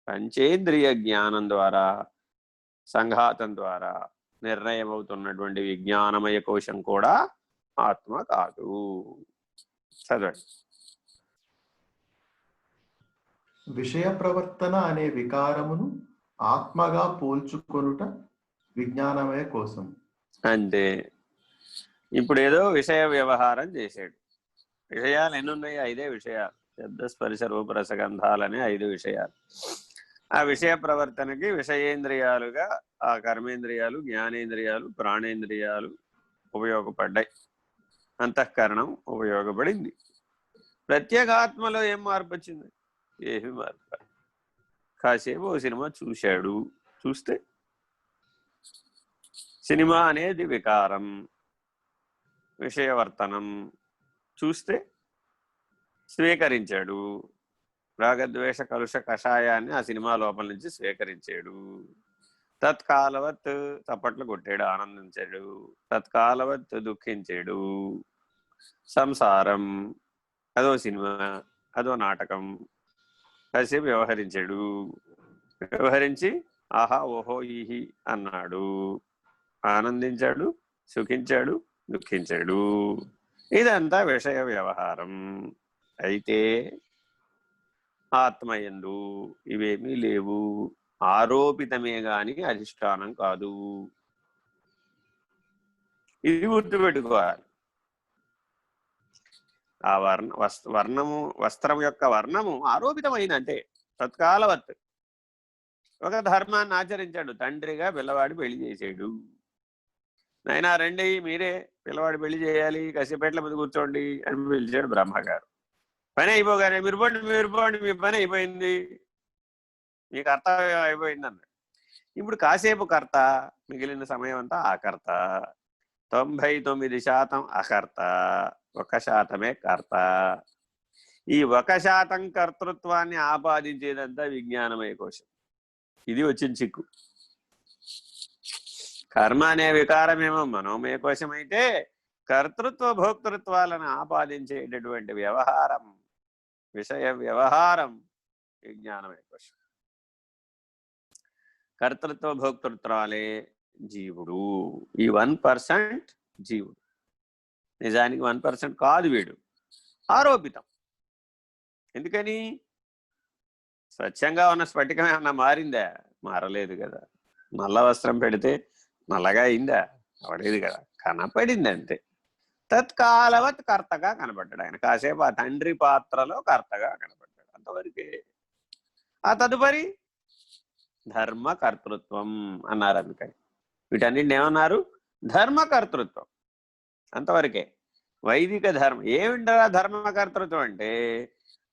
పంచేంద్రియ జ్ఞానం ద్వారా, సంఘాతం ద్వారా నిర్ణయం అవుతున్నటువంటి విజ్ఞానమయ కోశం కూడా ఆత్మ కాదు. చదవండి. విషయ ప్రవర్తన అనే వికారమును ఆత్మగా పోల్చుకొనుట విజ్ఞానమయ కోసం. అంటే ఇప్పుడు ఏదో విషయ వ్యవహారం చేశాడు. విషయాలు ఎన్ని ఉన్నాయి? 5 విషయాలు. శబ్దస్పర్శ రూపరసగంధాలనే 5 విషయాలు. ఆ విషయ ప్రవర్తనకి విషయేంద్రియాలుగా ఆ కర్మేంద్రియాలు, జ్ఞానేంద్రియాలు, ప్రాణేంద్రియాలు ఉపయోగపడ్డాయి. అంతఃకరణం ఉపయోగపడింది. ప్రత్యేగాత్మలో ఏం మార్పు వచ్చింది? ఏమి మార్పు. కాసేపు ఓ సినిమా చూశాడు, చూస్తే సినిమా అనేది వికారం, విషయవర్తనం. చూస్తే స్వీకరించాడు. రాగద్వేష కలుష కషాయాన్ని ఆ సినిమా లోపల నుంచి స్వీకరించాడు. తత్కాలవత్ చప్పట్లు కొట్టాడు, ఆనందించాడు. తత్కాలవత్ దుఃఖించాడు. సంసారం అదో సినిమా, అదో నాటకం. కాసేపు వ్యవహరించాడు. వ్యవహరించి ఆహా ఓహో ఈహి అన్నాడు. ఆనందించాడు, సుఖించాడు, దుఃఖించాడు. ఇదంతా విషయ వ్యవహారం. అయితే ఆత్మయందు ఇవేమీ లేవు. ఆరోపితమే గాని అధిష్టానం కాదు. ఇది గుర్తుపెట్టుకోవాలి. ఆ వర్ణము, వస్త్రం యొక్క వర్ణము ఆరోపితమైందంటే తత్కాలవత్. ఒక ధర్మాన్ని ఆచరించాడు. తండ్రిగా పిల్లవాడి పెళ్లి చేసాడు. నాయనా రండి, మీరే పిల్లవాడి పెళ్లి చేయాలి, కసిపెట్ల మీద కూర్చోండి అని పిలిచాడు బ్రహ్మగారు. పని అయిపోగానే మీరు పోండి, మీ పని అయిపోయింది, మీ కర్తవ్యం అయిపోయింది అన్నాడు. ఇప్పుడు కాసేపు కర్త, మిగిలిన సమయం అంతా ఆకర్త. 99% అకర్త, 1% కర్త. ఈ 1% కర్తృత్వాన్ని ఆపాదించేదంతా విజ్ఞానమయ కోశం. ఇది వచ్చిన చిక్కు. కర్మ అనే వికారమేమో మనోమయ కోశం అయితే, కర్తృత్వ భోక్తృత్వాలను ఆపాదించేటటువంటి వ్యవహారం, విషయ వ్యవహారం విజ్ఞానమయ కోశం. కర్తృత్వ భోక్తృత్వాలే జీవుడు. ఈ 1% జీవుడు. నిజానికి 1% కాదు వీడు, ఆరోపితం. ఎందుకని? స్వచ్ఛంగా ఉన్న స్ఫటికం ఏమన్నా మారిందా? మారలేదు కదా. నల్ల వస్త్రం పెడితే నల్లగా అయిందా? అవలేదు కదా, కనపడింది అంతే. తత్కాలవత్ కర్తగా కనపడ్డాడు ఆయన. కాసేపు ఆ తండ్రి పాత్రలో కర్తగా కనపడ్డాడు, అంతవరకే. ఆ తదుపరి ధర్మకర్తృత్వం అన్నారు. అందుకని వీటన్నింటిని ఏమన్నారు? ధర్మకర్తృత్వం, అంతవరకే. వైదిక ధర్మం ఏమింటారా? ధర్మకర్తృత్వం అంటే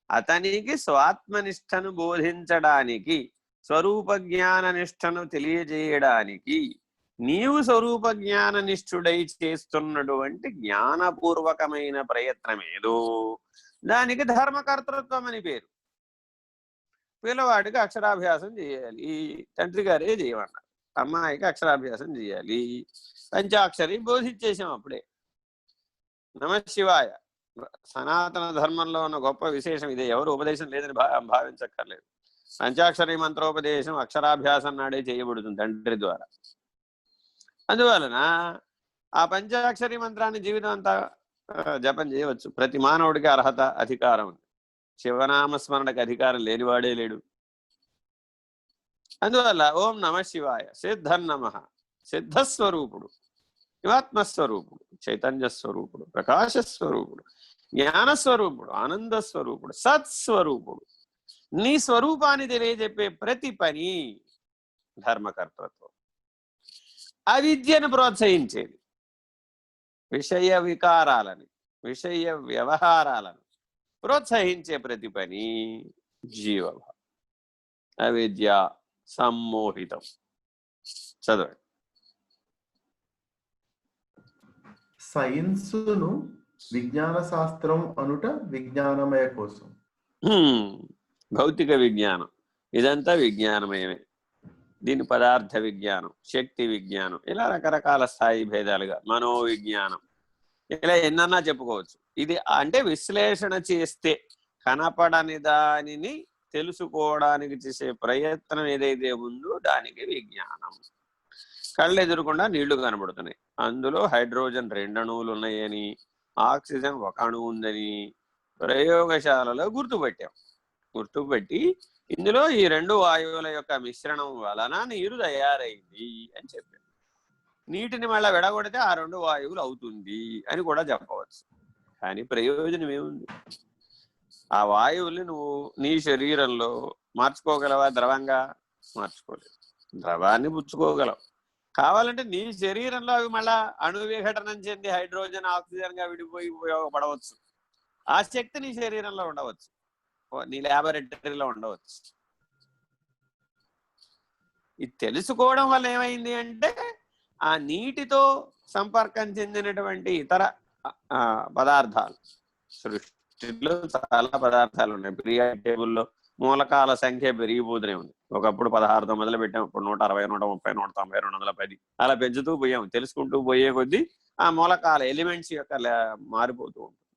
అతనికి స్వాత్మనిష్టను బోధించడానికి, స్వరూప జ్ఞాన నిష్టను తెలియజేయడానికి నీవు స్వరూప జ్ఞాన నిష్ఠుడై చేస్తున్నటువంటి జ్ఞానపూర్వకమైన ప్రయత్నమేదో దానికి ధర్మకర్తృత్వం అని పేరు. పిల్లవాడికి అక్షరాభ్యాసం చేయాలి, తండ్రి గారే చేయమన్నారు. అమ్మాయికి అక్షరాభ్యాసం చేయాలి, పంచాక్షరి బోధించేసాం అప్పుడే. నమశివాయ సనాతన ధర్మంలో ఉన్న గొప్ప విశేషం ఇదే. ఎవరు ఉపదేశం లేదని భావించక్కర్లేదు. పంచాక్షరి మంత్రోపదేశం అక్షరాభ్యాసం నాడే చేయబడుతుంది తండ్రి ద్వారా. అందువలన ఆ పంచాక్షరి మంత్రాన్ని జీవితం అంతా జపం చేయవచ్చు. ప్రతి మానవుడికి అర్హత, అధికారం ఉంది. శివనామస్మరణకు అధికారం లేనివాడే లేడు. అందువల్ల ఓం నమ శివాయ, సిద్ధన్నమ, సిద్ధస్వరూపుడు, శివాత్మస్వరూపుడు, చైతన్యస్వరూపుడు, ప్రకాశస్వరూపుడు, జ్ఞానస్వరూపుడు, ఆనందస్వరూపుడు, సత్స్వరూపుడు. నీ స్వరూపాన్ని తెలియజెప్పే ప్రతి పని ధర్మకర్తృత్వం. అవిద్యను ప్రోత్సహించేది, విషయ వికారాలని, విషయ వ్యవహారాలను ప్రోత్సహించే ప్రతి పని జీవభావం. అవిద్య సమ్మోహితం. చదవండి. సైన్సును విజ్ఞాన శాస్త్రం అనుట విజ్ఞానమయ కోసం. భౌతిక విజ్ఞానం ఇదంతా విజ్ఞానమయమే. దీని పదార్థ విజ్ఞానం, శక్తి విజ్ఞానం, ఇలా రకరకాల స్థాయి భేదాలుగా, మనోవిజ్ఞానం, ఇలా ఎన్నన్నా చెప్పుకోవచ్చు. ఇది అంటే విశ్లేషణ చేస్తే కనపడని దానిని తెలుసుకోవడానికి చేసే ప్రయత్నం ఏదైతే ఉందో దానికి విజ్ఞానం. కళ్ళు ఎదురకుండా నీళ్లు కనబడుతున్నాయి, అందులో హైడ్రోజన్ 2 అణువులు ఉన్నాయని, ఆక్సిజన్ 1 అణువు ఉందని ప్రయోగశాలలో గుర్తుపెట్టి ఇందులో ఈ 2 వాయువుల యొక్క మిశ్రణం వలన నీరు తయారైంది అని చెప్పారు. నీటిని మళ్ళీ విడగొడితే ఆ 2 వాయువులు అవుతుంది అని కూడా చెప్పవచ్చు. కానీ ప్రయోజనం ఏముంది? ఆ వాయువుల్ని నువ్వు నీ శరీరంలో మార్చుకోగలవా? ద్రవంగా మార్చుకోలేవు. ద్రవాన్ని పుచ్చుకోగలవు. కావాలంటే నీ శరీరంలో అవి మళ్ళా అణు విఘటనం చెంది హైడ్రోజన్, ఆక్సిజన్ గా విడిపోయి ఉపయోగపడవచ్చు. ఆ శక్తి నీ శరీరంలో ఉండవచ్చు, నీ ల్యాబొరేటరీలో ఉండవచ్చు. ఇది తెలుసుకోవడం వల్ల ఏమైంది అంటే ఆ నీటితో సంపర్కం చెందినటువంటి ఇతర పదార్థాలు, సృష్టిలో చాలా పదార్థాలు ఉన్నాయి. పీరియాడిక్ టేబుల్లో మూలకాల సంఖ్య పెరిగిపోతూనే ఉంది. ఒకప్పుడు 16తో మొదలు పెట్టాం, ఇప్పుడు 160, 130, 190, 210 అలా పెంచుతూ పోయాం. తెలుసుకుంటూ పోయే కొద్దీ ఆ మూలకాల ఎలిమెంట్స్ యొక్క మారిపోతూ ఉంటుంది.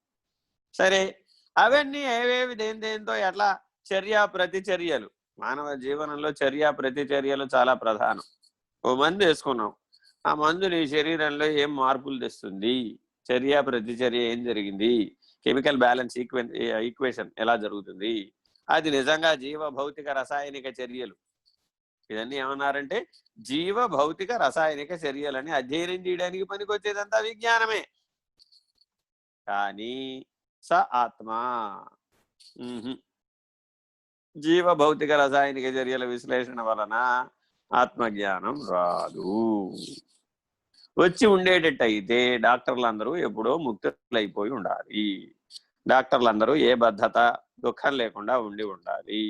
సరే, అవన్నీ ఏవేవి దేంతో ఎట్లా చర్య ప్రతిచర్యలు, మానవ జీవనంలో చర్య ప్రతిచర్యలు చాలా ప్రధానం. ఓ మందు వేసుకున్నాం, ఆ మందు నీ శరీరంలో ఏం మార్పులు తెస్తుంది, చర్య ప్రతిచర్య ఏం జరిగింది, కెమికల్ బ్యాలెన్స్ ఈక్వేషన్ ఎలా జరుగుతుంది, అది నిజంగా జీవ భౌతిక రసాయనిక చర్యలు. ఇవన్నీ ఏమన్నారంటే జీవ భౌతిక రసాయనిక చర్యలని అధ్యయనం చేయడానికి పనికొచ్చేదంతా విజ్ఞానమే. కానీ స ఆత్మ జీవ భౌతిక రసాయనిక చర్యల విశ్లేషణ వలన ఆత్మజ్ఞానం రాదు. వచ్చి ఉండేటట్టయితే డాక్టర్లందరూ ఎప్పుడో ముక్తులైపోయి ఉండాలి. డాక్టర్లందరూ ఏ బద్ధత, దుఃఖం లేకుండా ఉండాలి.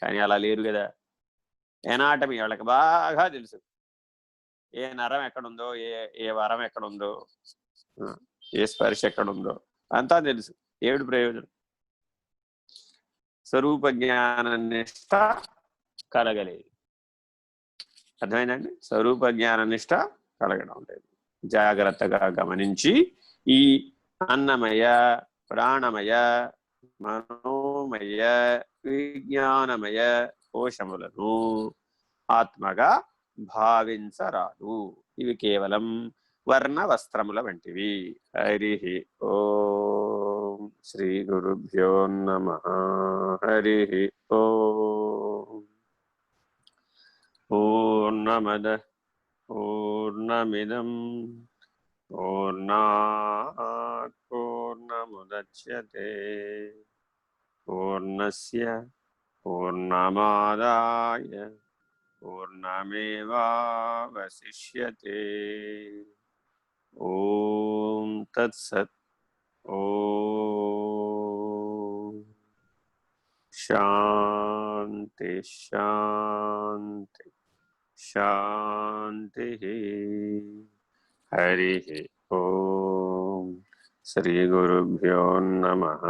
కానీ అలా లేరు కదా. ఎనాటమీ వాళ్ళకి బాగా తెలుసు. ఏ నరం ఎక్కడుందో, ఏ వరం ఎక్కడుందో, ఏ స్పర్శ ఎక్కడుందో అంతా తెలుసు. ఏడు ప్రయోజనం. స్వరూప జ్ఞాన నిష్ట కలగలేదు. అర్థమైందండి? స్వరూప జ్ఞాన నిష్ట కలగడం లేదు. జాగ్రత్తగా గమనించి ఈ అన్నమయ, ప్రాణమయ, మనోమయ, విజ్ఞానమయ కోశములను ఆత్మగా భావించరాదు. ఇవి కేవలం వర్ణ వస్త్రముల వంటివి. హరి ఓం. శ్రీ గురుభ్యో నమః. హరి ఓం. పూర్ణమదః పూర్ణమిదం పూర్ణాత్ పూర్ణముదచ్యతే పూర్ణస్య పూర్ణమాదాయ పూర్ణమేవావశిష్యతే. ఓం తత్సత్. ఓం శాంతి శాంతి శాంతి. హరి ఓం. శ్రీ గురుభ్యో నమః.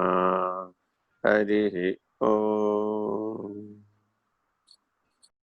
హరి ఓం.